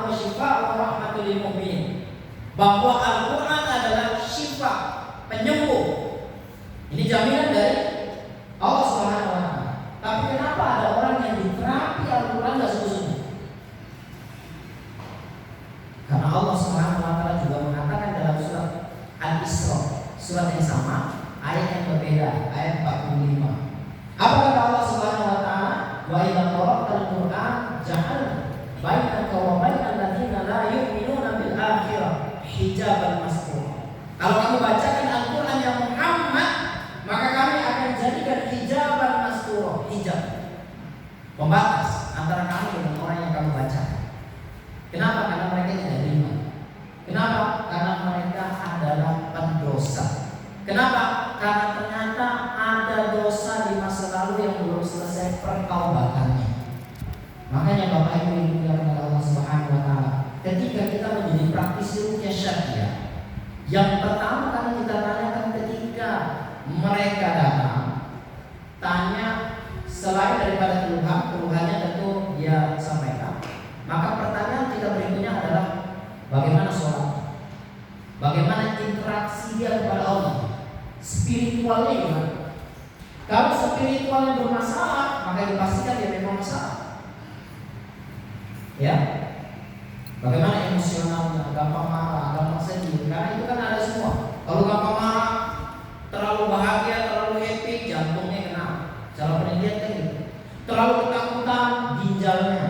ayat 45. Apa kata Allah Subhanahu wa taala? Wa idza qara'tal Qur'an ja'alna bainaka wa bainal ladzina la yu'minuna bil akhirah hijaban mastura. Kalau kamu bacakan Al-Qur'an ya Muhammad, maka kami akan jadikan hijaban mastura, hijab, pembatas antara kamu dengan orang yang kamu baca. Kenapa? Karena mereka tidak beriman. Kenapa? Karena mereka adalah pendosa. Kenapa? Karena ternyata ada dosa di masa lalu yang belum selesai pertaubatannya. Makanya Bapak Ibu yang dimuliakan oleh Allah Subhanahu wa taala, ketika kita menjadi praktisi ruqyah syariah, yang pertama kali kita tanyakan ketika mereka datang, tanya selain daripada keluhannya tentu dia sampaikan. Maka pertanyaan kita berikutnya adalah bagaimana sholat, bagaimana interaksi dia kepada Allah, spiritualnya gimana. Kalau spiritualnya bermasalah, maka dipastikan dia memang masalah. Ya, bagaimana emosionalnya, gampang marah, gampang sedih, karena itu kan ada semua. Kalau gampang marah, terlalu bahagia, terlalu happy, jantungnya kena. Cara penelitian kan gitu. Terlalu ketakutan, ginjalnya.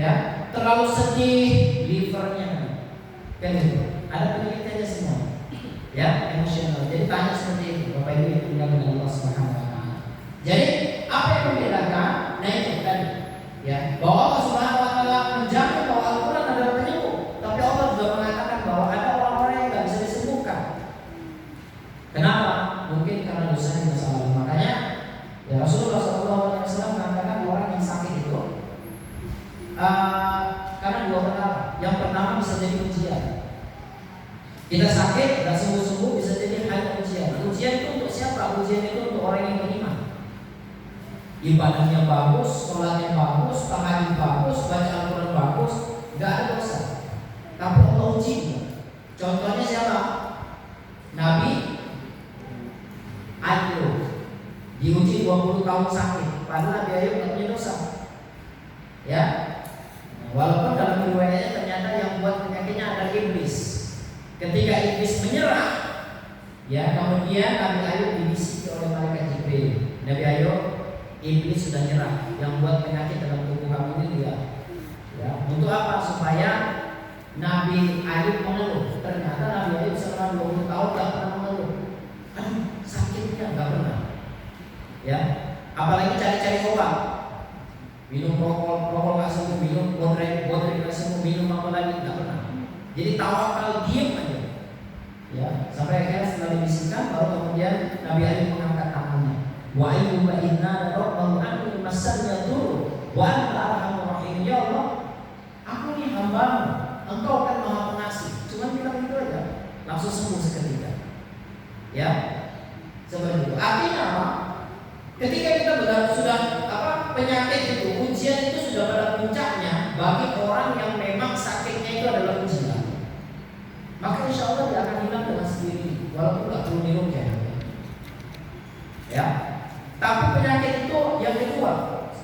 Ya, terlalu sedih, livernya. Kan gitu. Ada penelitiannya semua. Ya, emosional. Jadi tanya seperti itu, Bapak Ibu yang dimuliakan oleh Allah Subhanahu wa taala. Jadi, apa yang membedakan? Nah itu tadi. Ya, bahwa Allah Subhanahu wa taala menjamin bahwa Al-Qur'an adalah penyembuh, tapi Allah juga mengatakan bahwa ada orang-orang yang tidak bisa disembuhkan. Kenapa? Mungkin karena dosa di masa lalu. Makanya ya Rasulullah SAW mengatakan orang yang sakit itu karena dua perkara. Yang pertama bisa jadi ujian. Kita sakit, tidak sembuh-sembuh, bisa jadi hanya ujian. Ujian itu untuk siapa? Ujian itu untuk orang yang beriman. Ibadahnya bagus, sholatnya bagus, tahajud bagus, baca Al-Quran bagus, nggak ada dosa. Tapi Allah uji. Contohnya siapa? Nabi Ayub diuji 20 tahun sakit, padahal Nabi Ayub nggak punya dosa. Ya, walaupun dalam riwayatnya ternyata yang buat penyakitnya adalah iblis. Ketika iblis menyerah, ya kemudian Nabi Ayub dibisiki oleh malaikat Jibril. Nabi Ayub, iblis sudah nyerah. Yang buat penyakit dalam tubuh kamu ini dia. Ya, untuk apa? Supaya Nabi Ayub mengeluh. Ternyata Nabi Ayub selama 20 tahun tidak pernah mengeluh. Aduh, sakitnya nggak pernah. Ya, apalagi cari-cari obat. Minum rokok nggak sembuh, minum bodrek nggak sembuh, minum apa lagi nggak pernah. Jadi tawakal, diam aja. Ya, sampai akhirnya setelah dibisikkan, baru kemudian Nabi Ayub mengangkat tangannya. Wa ayyuba inna rabbahu anni massani dur wa anta arhamur rahim. Ya Allah, aku ini hamba-Mu, Engkau kan Maha Pengasih. Cuma bilang gitu aja, langsung sembuh seketika. Ya, seperti itu. Artinya apa? Ketika kita sudah penyakit itu, ujian itu sudah pada puncaknya bagi orang yang memang sakitnya itu adalah ujian. Maka insya Allah dia akan hilang dengan sendiri, walaupun nggak perlu diruqyah. Ya. Tapi penyakit itu yang kedua,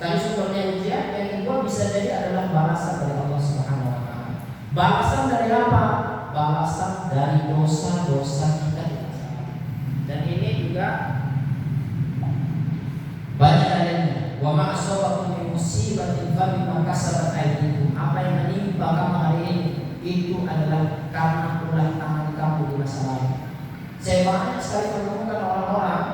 tadi sumbernya ujian, yang kedua bisa jadi adalah balasan dari Allah Subhanahu wa taala. Balasan dari apa? Balasan dari dosa-dosa kita di masa lalu. Dan ini juga banyak adanya. Wa ma asabakum min musibatin fa bima kasabat aydikum. Apa yang menimpa kamu hari ini itu adalah karena ulah tangan kamu di masa lalu. Saya banyak sekali menemukan orang-orang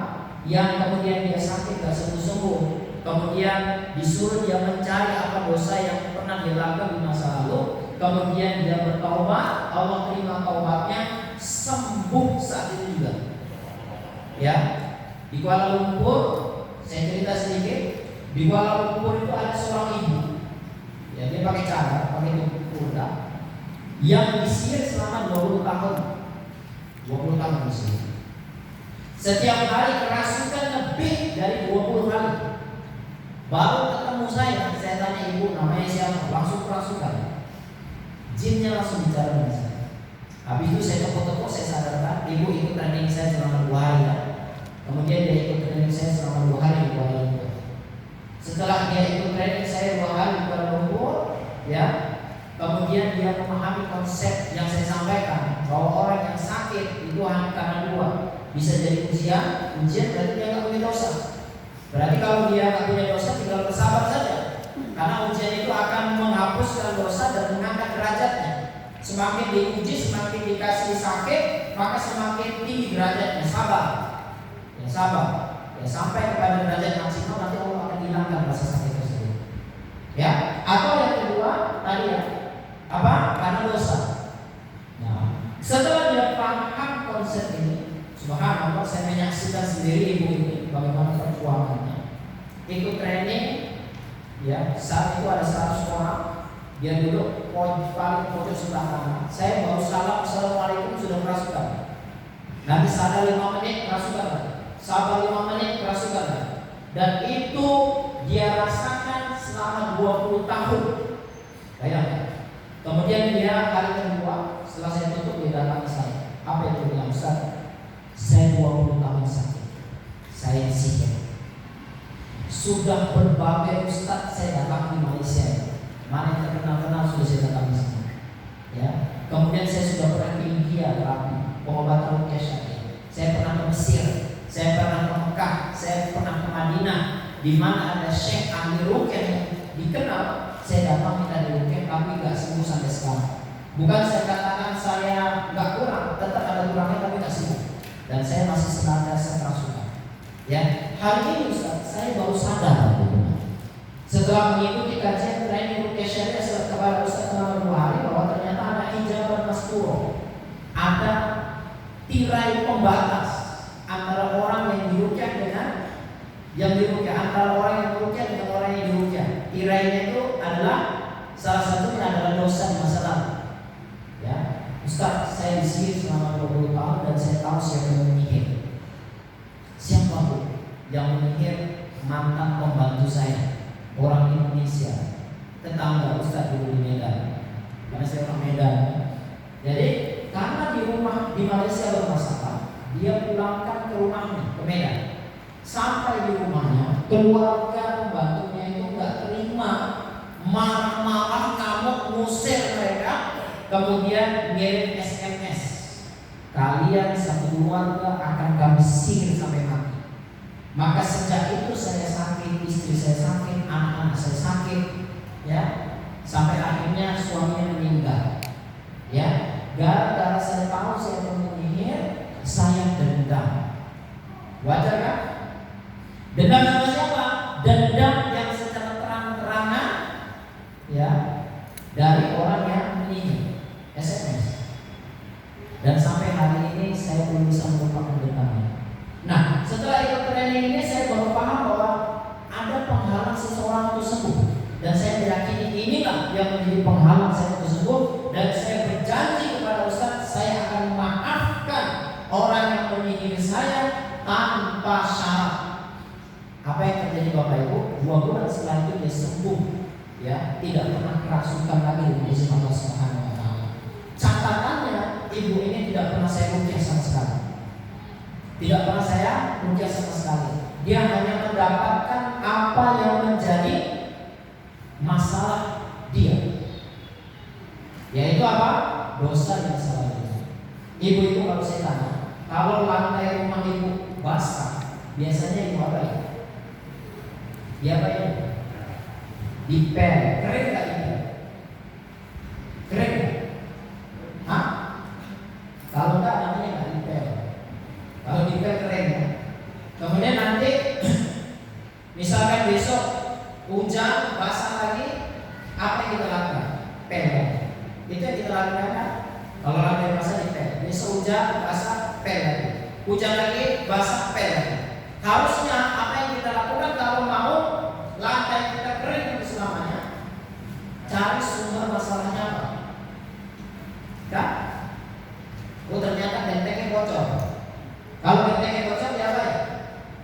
yang kemudian dia sakit gak sembuh-sembuh, kemudian disuruh dia mencari apa dosa yang pernah dia lakukan di masa lalu, kemudian dia bertaubat, Allah terima taubatnya, sembuh saat itu juga. Ya, di Kuala Lumpur, saya cerita sedikit. Di Kuala Lumpur itu ada seorang ibu, ya dia pakai cadar, pakai kuda, yang disihir selama 20 tahun di sini. Setiap hari kerasukan lebih dari 20 kali. Baru ketemu saya tanya ibu namanya siapa, langsung kerasukan. Jinnya langsung bicara dengan saya. Habis itu saya tepuk-tepuk, saya sadarkan ibu ikut training saya selama 2 hari ya. Kemudian dia ikut training saya selama 2 hari di Kuala Lumpur. Setelah dia ikut training saya 2 hari di Kuala Lumpur, ya, kemudian dia memahami konsep yang saya sampaikan bahwa orang yang sakit itu hanya karena 2. bisa jadi ujian berarti dia nggak punya dosa. Berarti kalau dia nggak punya dosa tinggal bersabar saja, karena ujian itu akan menghapuskan dosa dan mengangkat derajatnya. Semakin diuji, semakin dikasih sakit, maka semakin tinggi derajatnya. Sabar, ya sabar, ya sampai kepada derajat maksimal, nanti Allah akan hilangkan rasa sakit tersebut. Ya, atau yang kedua tadi ya, apa? Karena dosa. Nah, setelah dia paham konsep ini, subhanallah, saya menyaksikan sendiri ibu ini bagaimana perjuangannya. Ikut training, ya saat itu ada 100 orang, dia duduk paling pojok sebelah kanan. Saya baru salam, assalamualaikum, sudah kerasukan. Nanti sadar 5 menit kerasukan, sabar 5 menit kerasukan. Dan itu dia rasakan selama 20 tahun. Bayangkan. Kemudian dia hari kedua, setelah saya tutup, dia datang ke saya. Apa itu yang Ustaz? Saya 20 tahun sakit, saya sakit. Sudah berbagai ustaz saya datang di Malaysia. Mana yang terkenal-kenal sudah saya datang di sini. Ya. Kemudian saya sudah pernah ke India terapi, pengobatan ruqyah syar'i. Saya pernah ke Mesir, saya pernah ke Mekah, saya pernah ke Madinah, di mana ada Syekh ahli ruqyah yang dikenal. Saya datang minta diruqyah, tapi nggak sembuh sampai sekarang. Bukan saya katakan saya nggak kurang, tetap ada kurangnya tapi nggak sembuh. Dan saya masih senantiasa kerasukan. Ya, hari ini Ustaz, saya baru sadar setelah mengikuti kajian training ruqyah syariah kepada Ustaz selama 2 hari, bahwa ternyata ada hijaban masturo, ada tirai pembatas antara orang yang diruqyah dengan yang diruqyah, antara orang yang diruqyah dengan orang yang diruqyah. Tirainya itu adalah salah satunya adalah dosa di masa lalu. Ya, Ustaz, saya di sini selama 20 tahun dan saya tahu siapa yang menyihir. Siapa Bu? Yang menyihir mantan pembantu saya, orang Indonesia, tetangga Ustaz dulu di Medan. Karena saya orang Medan. Jadi karena di rumah di Malaysia bermasalah, dia pulangkan ke rumahnya ke Medan. Sampai di rumahnya, keluarga pembantunya itu nggak terima, marah-marah, ngamuk, ngusir mereka. Kemudian ngirim SMS, kalian satu keluarga akan kami sihir sampai mati. Maka sejak itu saya sakit, istri saya sakit, anak-anak saya sakit, ya, sampai akhirnya suaminya meninggal. Ya, gara-gara saya tahu saya menyihir, saya dendam. Wajar kan? Dendam sama siapa? Dendam yang secara terang-terangan, ya, dari orang yang menyihir. SMS. Dan sampai hari ini saya belum bisa melupakan dendamnya. Nah, setelah ikut training ini saya baru paham bahwa ada penghalang seseorang untuk sembuh. Dan saya meyakini inilah yang menjadi penghalang saya untuk sembuh. Dan saya berjanji kepada Ustaz, saya akan memaafkan orang yang menyihir saya tanpa syarat. Apa yang terjadi Bapak Ibu? 2 bulan setelah itu dia sembuh, ya, tidak pernah kerasukan lagi di izin Allah Subhanahu wa taala. Catatannya, ibu ini tidak pernah saya ruqyah sama sekali. Tidak pernah saya ruqyah sama sekali. Dia hanya mendapatkan apa yang menjadi masalah dia. Yaitu apa? Dosa yang salah itu. Ibu itu kalau saya tanya, kalau lantai rumah ibu basah, biasanya ibu apa ya? Dia apa ya? Dipel, keren gak dipel? Keren gak? Hah? Kalau enggak namanya enggak dipel. Kalau dipel keren ya. Kemudian nanti misalkan besok hujan basah lagi, apa yang kita lakukan? Pel. Itu yang kita lakukan kan? Kalau lantai basah dipel. Besok hujan basah, pel lagi. Hujan lagi basah, pel lagi. Harusnya apa yang kita lakukan kalau mau lantai kita kering untuk selamanya? Cari sumber masalahnya apa? Kan? Oh ternyata gentengnya bocor. Kalau gentengnya bocor ya apa ya?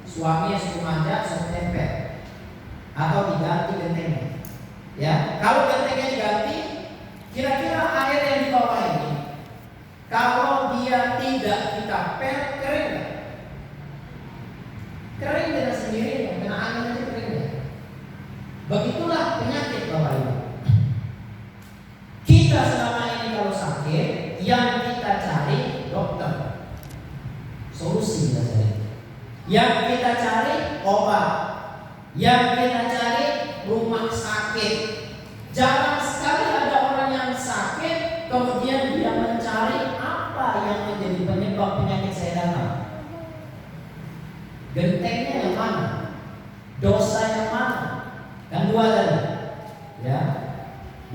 Suaminya suruh manja, suruh tempel, atau diganti gentengnya. Ya, kalau gentengnya diganti, kira-kira air yang di bawah ini, kalau dia tidak kita pel, kering nggak? Kering dengan sendirinya, kena angin aja kering ya. Begitulah penyakit Bapak Ibu. Kita selama ini kalau sakit, yang kita cari dokter, solusi. Yang kita cari rumah sakit. Jarang sekali ada orang yang sakit kemudian dia mencari apa yang menjadi penyebab penyakit saya datang. Gentengnya yang mana? Dosa yang mana? Kan dua tadi. Ya.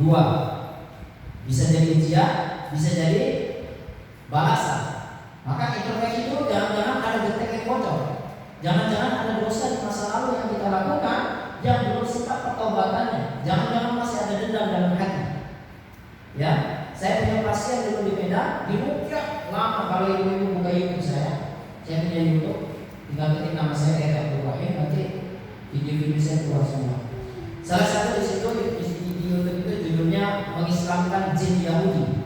Dua. Bisa jadi ujian, bisa jadi balasan. Maka introspeksi dulu, jangan-jangan ada genteng yang bocor. Jangan-jangan ada dosa di masa lalu yang kita lakukan yang belum sempat pertobatannya. Jangan-jangan masih ada dendam dalam hati. Ya, saya punya pasien dulu di Medan, di Rukyat lama. Kalau ibu-ibu buka YouTube saya punya YouTube, tinggal ketik nama saya Eka Ibrahim, nanti video-video saya keluar semua. Salah satu di situ di YouTube itu judulnya mengislamkan jin Yahudi.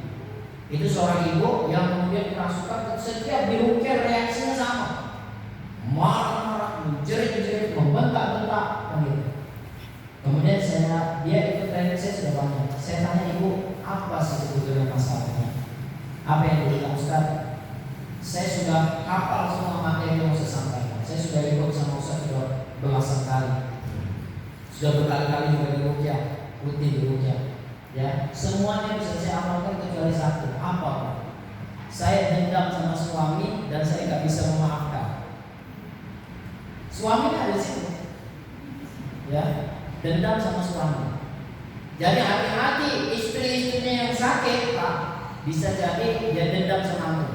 Itu seorang ibu yang kemudian kerasukan, setiap di Rukyat reaksinya sama, marah-marah, menjerit-jerit, membentak-bentak, gitu. Kemudian dia ikut training saya sudah banyak. Saya tanya ibu, apa sih sebetulnya masalahnya? Apa yang dibilang Ustaz? Saya sudah hafal semua materi yang saya sampaikan. Saya sudah ikut sama Ustaz sudah belasan kali. Sudah berkali-kali juga di Rukyat, rutin di Rukyat. Ya, semuanya bisa saya amalkan kecuali satu. Apa? Saya dendam sama suami dan saya nggak bisa memaafkan. Suaminya ada di situ. Ya, dendam sama suami. Jadi hati-hati istri-istrinya yang sakit, Pak, bisa jadi dia dendam sama aku.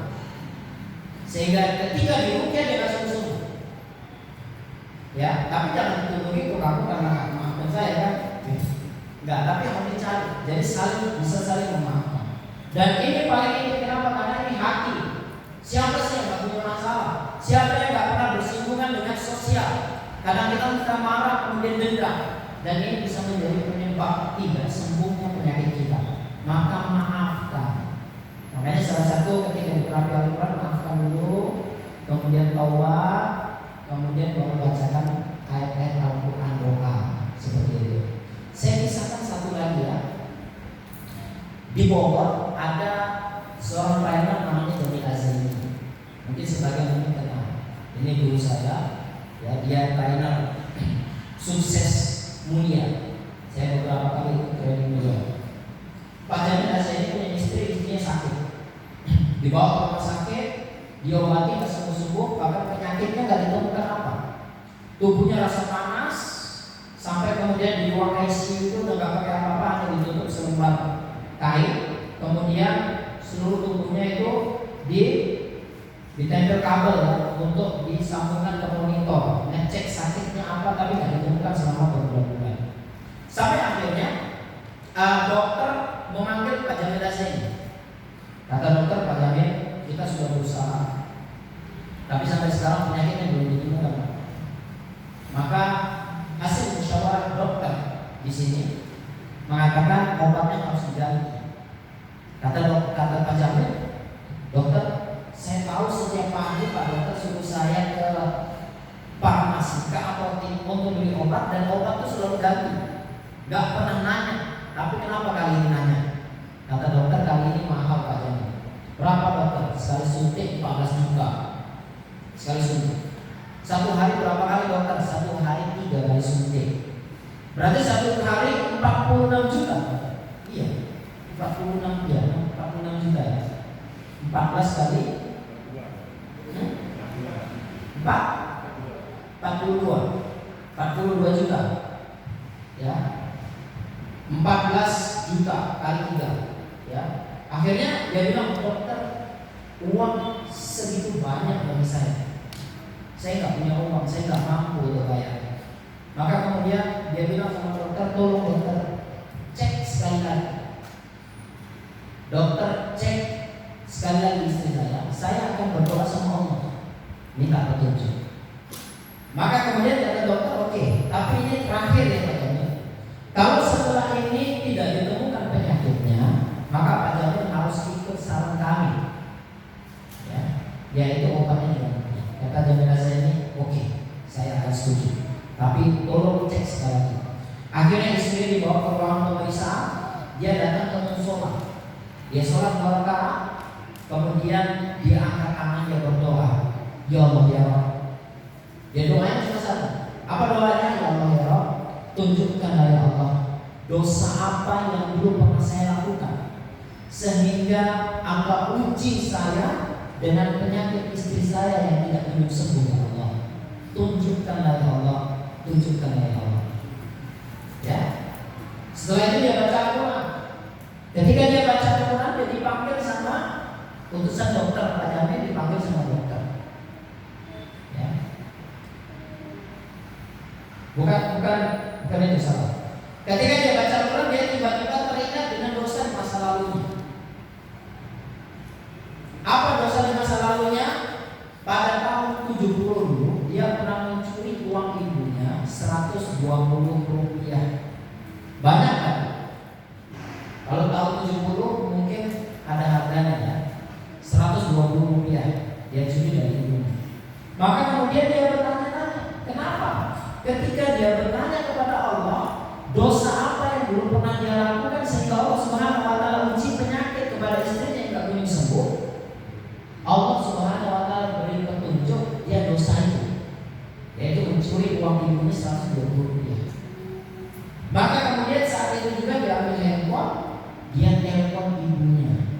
Sehingga ketika dirukyah dia langsung sembuh. Ya, tapi jangan dituduh itu kamu karena nggak memaafkan saya kan? Enggak, tapi harus dicari. Jadi bisa saling memaafkan. Dan ini paling ini kenapa? Karena ini hati. Siapa sih yang nggak punya masalah? Siapa yang nggak pernah bersinggungan dengan sosial? Kadang kita marah kemudian dendam. Dan ini bisa menjadi penyebab tidak sembuhnya penyakit kita. Maka maafkan. Makanya salah satu ketika diterapi Al-Quran, maafkan dulu, kemudian taubat, kemudian baru bacakan ayat-ayat Al-Quran doa seperti itu. Saya kisahkan satu lagi ya. Di Bogor ada seorang trainer namanya Jamil Azmi. Mungkin sebagian mungkin kenal. Ini guru saya. Ya, dia trainer sukses mulia. Saya beberapa kali ikut training beliau. Pak Jamil Azmi punya istrinya sakit. Dibawa ke rumah sakit, diobati ke sembuh-sembuh, bahkan penyakitnya nggak ditemukan apa. Tubuhnya rasa panas, sampai kemudian di ruang ICU itu udah nggak pakai apa-apa, hanya ditutup selembar kain. Kemudian seluruh tubuhnya itu ditempel kabel ya, untuk disambungkan ke monitor, ngecek sakitnya apa, tapi nggak ditemukan selama berbulan-bulan. Sampai akhirnya dokter memanggil Pak Jamil Azmi. Kata dokter, Pak Jamil, kita sudah berusaha, tapi sampai sekarang penyakitnya belum ditemukan. Maka hasil musyawarah dokter di sini mengatakan obatnya harus diganti. Kata Pak Jamil, dokter, saya tahu setiap pagi Pak dokter suruh saya ke farmasi, ke apotek untuk beli obat, dan obat itu selalu ganti, nggak pernah nanya. Tapi kenapa kali ini nanya? Kata dokter, kali ini mahal Pak Jamil. Berapa dokter? Sekali suntik 14 juta. Sekali suntik. Satu hari berapa kali dokter? Satu hari 3 kali suntik. Berarti satu hari 46 juta. Iya, 46 ya, 46 juta ya. 14 kali 42 juta. Ya. 14 juta kali 3. Ya. Akhirnya dia bilang, dokter, uang segitu banyak bagi saya nggak punya uang, saya nggak mampu untuk bayar. Maka kemudian dia bilang sama dokter, tolong dokter cek sekali lagi. Dokter cek sekali lagi istri saya akan berdoa sama Allah, minta petunjuk. Maka kemudian kata dokter, oke, tapi ini terakhir ya katanya. Kalau setelah ini tidak ditemukan penyakitnya, maka Pak Jamil harus ikut saran kami, ya, yaitu obatnya diganti. Kata Jamil ini, oke, saya akan setuju, tapi tolong cek sekali lagi. Akhirnya istri dibawa ke ruangan pemeriksaan. Dia datang ke musola, dia sholat 2 rakaat, kemudian dia angkat tangan, dia berdoa, ya Allah ya Rabb. Dia doanya cuma satu. Apa doanya? Ya Allah ya tunjukkanlah ya Allah, dosa apa yang belum pernah saya lakukan, sehingga Engkau uji saya dengan penyakit istri saya yang tidak kunjung sembuh ya Allah. Tunjukkanlah ya Allah, tunjukkanlah ya Allah. Ya. Setelah itu dia baca Al-Quran. Ketika dia baca Al-Quran, dia dipanggil sama utusan dokter. Pak Jamil dipanggil sama dokter. Ya. Bukan itu salah. Ketika dia baca Al-Quran, dia tiba-tiba teringat dengan dosa di masa lalunya. Apa dosa di masa lalunya? Pada tahun 70 dulu, dia pernah mencuri uang ibunya 120 rupiah. Banyak kan? Kalau tahun 70 mungkin ada harganya ya, 120 rupiah dia curi dari ibunya. Maka kemudian dia bertanya-tanya, kenapa? Ketika dia bertanya kepada Allah, dosa apa yang belum pernah dia lakukan sehingga Allah Subhanahu wa taala uji penyakit kepada istrinya yang enggak kunjung sembuh. Allah Subhanahu wa taala beri petunjuk dia dosa itu, yaitu mencuri uang ibunya 120 rupiah. Maka kemudian saat itu juga dia ambil handphone, dia telepon ibunya.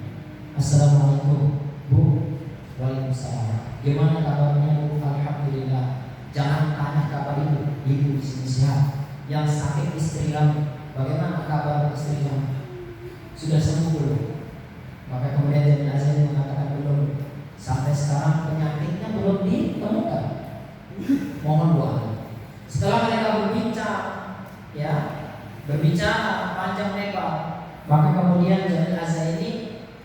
Assalamualaikum Bu. Waalaikumsalam. Gimana kabarnya Bu? Alhamdulillah. Jangan tanya kabar ibu, ibu di sini sehat. Yang sakit istri kamu, bagaimana kabar istri kamu? Sudah sembuh belum? Maka kemudian Jamil Azhari mengatakan belum. Sampai sekarang penyakitnya belum ditemukan. Mohon doa. Setelah mereka berbicara panjang lebar, maka kemudian Jamil Azhari ini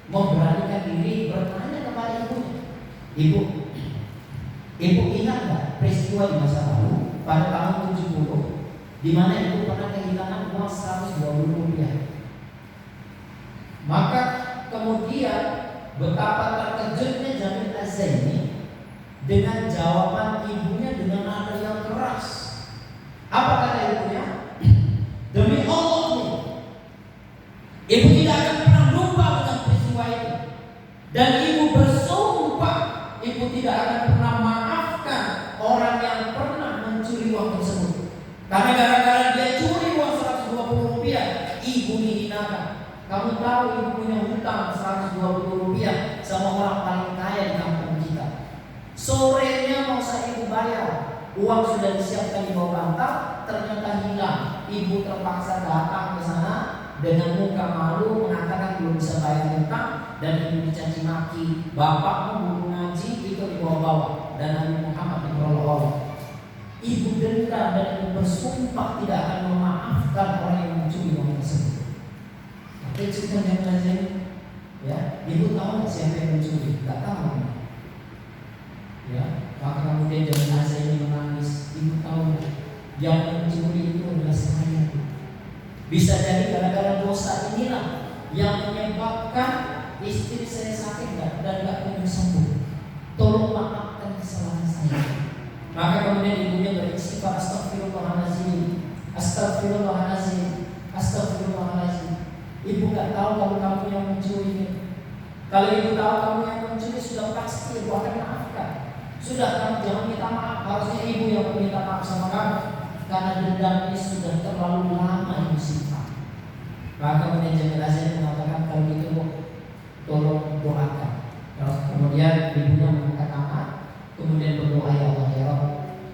memberanikan diri bertanya kepada ibunya. Ibu ingat nggak peristiwa di masa lalu pada tahun 70 di mana ibu pernah kehilangan uang 120 rupiah? Maka kemudian betapa terkejutnya Jamil Azhari dengan jawaban ibunya dengan nada yang keras. Apa kata ibunya? Demi Allah, ibu tidak akan pernah lupa dengan peristiwa itu. Dan ibu bersumpah ibu tidak akan pernah maafkan orang yang pernah mencuri uang tersebut. Karena gara-gara dia curi uang 120 rupiah, ibu dihinakan. Kamu tahu ibu punya hutang 120 rupiah sama orang paling kaya di kampung kita. Sorenya mau saya ibu bayar, uang sudah disiapkan di bawah bantal, ternyata hilang. Ibu terpaksa datang ke sana dengan muka malu mengatakan belum bisa bayar hutang, dan ibu dicaci maki. Bapakmu guru ngaji itu dibawa-bawa dan Nabi Muhammad diperoleh. Ibu dendam dan ibu bersumpah tidak akan memaafkan orang yang mencuri uang tersebut. Tapi cerita yang lain, ya, ibu tahu siapa yang mencuri? Tidak tahu. Ya, maka kemudian Jamil Azhari menangis. Ibu tahu yang mencuri itu adalah saya. Bisa jadi gara-gara dosa inilah yang menyebabkan istri saya sakit dan gak kunjung sembuh. Tolong maafkan kesalahan saya. Maka kemudian ibunya beristighfar, astagfirullahaladzim, astagfirullahaladzim, astagfirullahaladzim. Ibu gak tahu kalau kamu yang mencuri. Kalau ibu tahu kamu yang mencuri, sudah pasti ibu akan maafkan. Sudah, kamu jangan minta maaf. Harusnya ibu yang meminta maaf sama kamu, karena dendam ini sudah terlalu lama ibu simpan. Maka kemudian Jamil Azhari mengatakan, kalau gitu Bu, tolong doakan. Kemudian ibunya mengangkat anak, kemudian berdoa, ya Allah ya Rabb,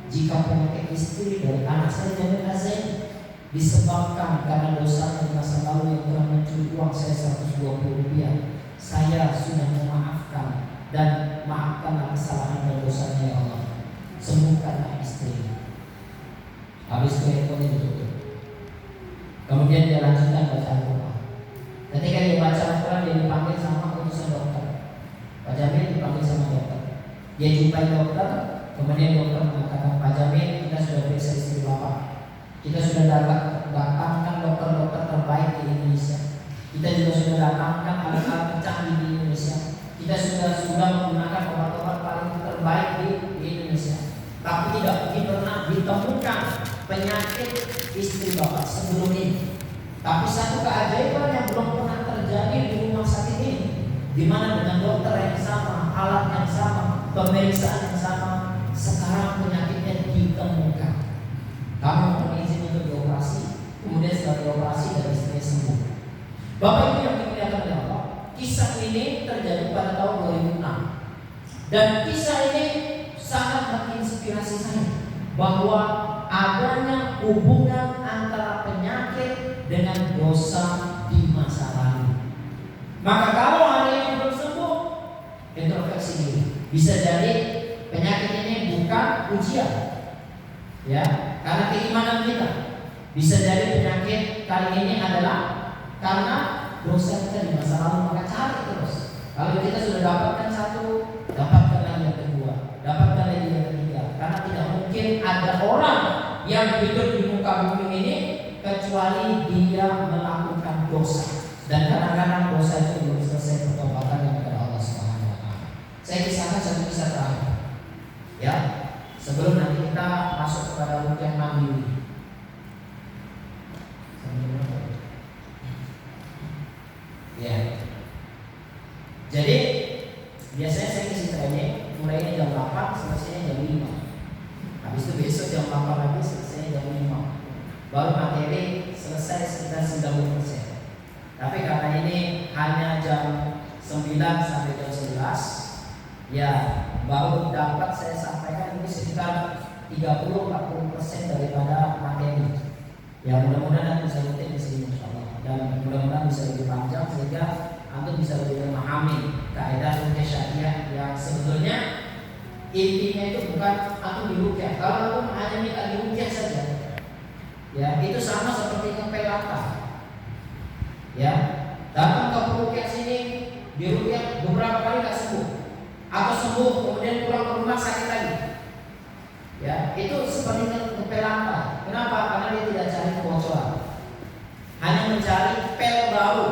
jika penyakit istri dari anak saya Jamil Azhari disebabkan karena dosa di masa lalu yang telah mencuri uang saya 120 rupiah, saya sudah memaafkan dan maafkanlah kesalahan dan dosanya ya Allah. Sembuhkanlah istri. Habis itu handphone ditutup. Kemudian dia lanjutkan baca Al-Quran. Ketika dia baca Al-Quran, dia dipanggil sama utusan dokter. Pak Jamil dipanggil sama dokter. Dia jumpai dokter. Kemudian dokter mengatakan, Pak Jamil, kita sudah periksa istri Bapak. Kita sudah datangkan dokter-dokter terbaik di Indonesia. Kita juga sudah datangkan alat-alat tercanggih di Indonesia. Kita sudah menggunakan obat-obat paling terbaik di Indonesia. Tapi tidak pernah ditemukan penyakit istri Bapak sebelum ini. Tapi satu keajaiban yang belum pernah terjadi di rumah sakit ini, di mana dengan dokter yang sama, alat yang sama, pemeriksaan yang sama, sekarang penyakitnya ditemukan. Kami mohon izin untuk dioperasi Bapak Ibu yang dimuliakan oleh Allah, kisah ini terjadi pada tahun 2006. Dan kisah ini sangat menginspirasi saya bahwa adanya hubungan antara penyakit dengan dosa di masa lalu. Maka kalau hari ini belum sembuh, introspeksi diri. Bisa jadi penyakit ini bukan ujian, ya, karena keimanan kita. Bisa jadi penyakit kali ini adalah karena dosa kita di masa lalu. Maka cari terus. Kalau kita sudah dapatkan satu, dapatkan lagi yang kedua, dapatkan lagi yang ketiga. Karena tidak mungkin ada orang yang hidup di muka bumi ini kecuali dia melakukan dosa. Dan kadang-kadang dosa itu belum selesai pertobatannya kepada Allah Subhanahu wa taala. Saya kisahkan satu kisah terakhir. Ya, sebelum nanti kita masuk kepada rukyah mandiri. Ya. Jadi biasanya saya isi training mulainya jam 8, selesainya jam 5. Habis itu besok jam 8 lagi, selesainya jam 5. Baru materi selesai sekitar 90%. Tapi karena ini hanya jam 9 sampai jam 11, ya baru dapat saya sampaikan ini sekitar 30-40% daripada materi. Ya mudah-mudahan nanti bisa rutin di sini insyaallah. Dan mudah-mudahan bisa lebih panjang sehingga antum bisa lebih memahami kaidah rukyah syariah yang sebetulnya intinya itu bukan antum dirukyah. Kalau antum hanya minta dirukyah saja, ya itu sama seperti ngepel lantai. Ya, datang ke perukyah sini dirukyah beberapa kali nggak sembuh, atau sembuh kemudian pulang ke rumah sakit lagi. Ya, itu seperti ngepel lantai. Kenapa? Karena dia tidak cari kebocoran, hanya mencari pel baru.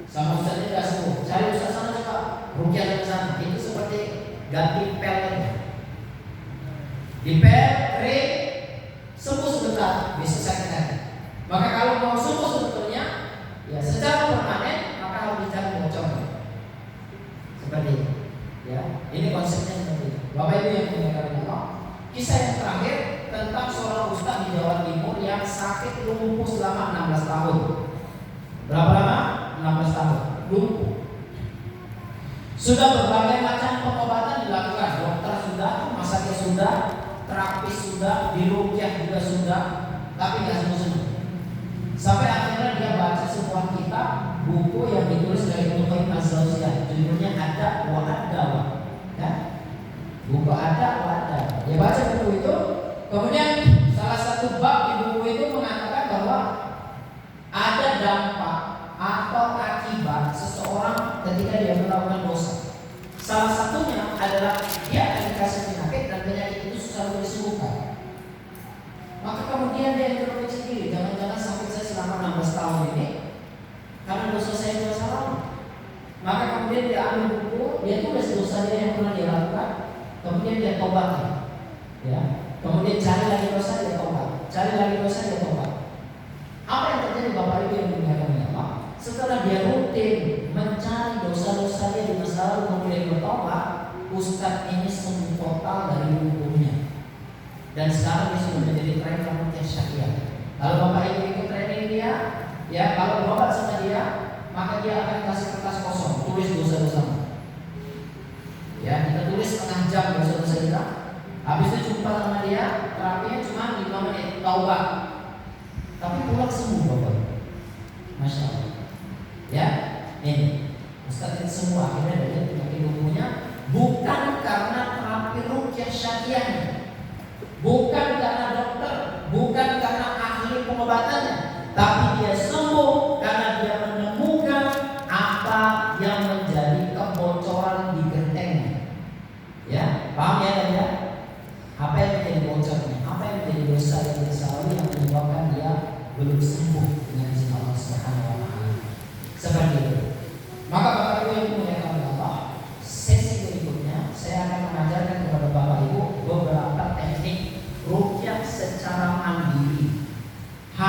Sama ustaznya tidak sembuh, cari ustaz sana coba rukyah dari sana. Itu seperti ganti pelnya. Di pel, kering, sembuh sebentar, bisa sakit lagi. Maka kalau mau sembuh sebetulnya, ya secara permanen, maka harus dicari bocornya. Seperti itu. Ya, ini konsepnya seperti itu. Bapak Ibu yang dimuliakan Allah, kisah yang terakhir tentang seorang ustaz di Jawa Timur yang sakit lumpuh selama 16 tahun. Berapa lama? 16 tahun lumpuh. Sudah berbagai macam pengobatan dilakukan, dokter sudah, rumah sakit sudah, terapis sudah, dirukyah juga sudah, tapi nggak sembuh-sembuh. Sampai akhirnya dia baca sebuah kitab buku yang ditulis dari Ibnu Qayyim Az-Jauziyah, judulnya Ada wa Adawa. Ya? Buku Ada wa Adawa. Dia baca buku itu, kemudian salah satu bab di buku itu mengatakan bahwa ada dampak atau akibat seseorang ketika dia melakukan dosa. Salah satunya adalah dia akan dikasih penyakit dan penyakit itu susah untuk disembuhkan. Maka kemudian dia introspeksi diri, jangan-jangan sakit saya selama 16 tahun ini karena dosa saya di masa lalu. Maka kemudian dia ambil buku, dia tulis dosa dia yang pernah dia lakukan, kemudian dia tobat. Ya, kemudian cari lagi dosa dia tobat, cari lagi dosa dia tobat. Apa yang terjadi Bapak Ibu yang dimuliakan Allah? Setelah dia rutin mencari dosa-dosa dia di masa lalu kemudian bertobat, ustaz ini sembuh total dari lumpuhnya. Dan sekarang dia sudah menjadi trainer rukyah syariah. Kalau Bapak Ibu ikut training dia, ya kalau berobat sama dia, maka dia akan kasih kertas kosong, tulis dosa-dosa. Ya, kita tulis setengah jam dosa-dosa kita. Habis itu jumpa sama dia, terapinya cuma 5 menit, taubat. Tapi pulang sembuh Bapak. Masya Allah. Ya, ini Ustaz itu semua akhirnya dari penyakit lumpuhnya bukan karena terapi rukyah syariahnya, bukan karena dokter, bukan karena ahli pengobatannya,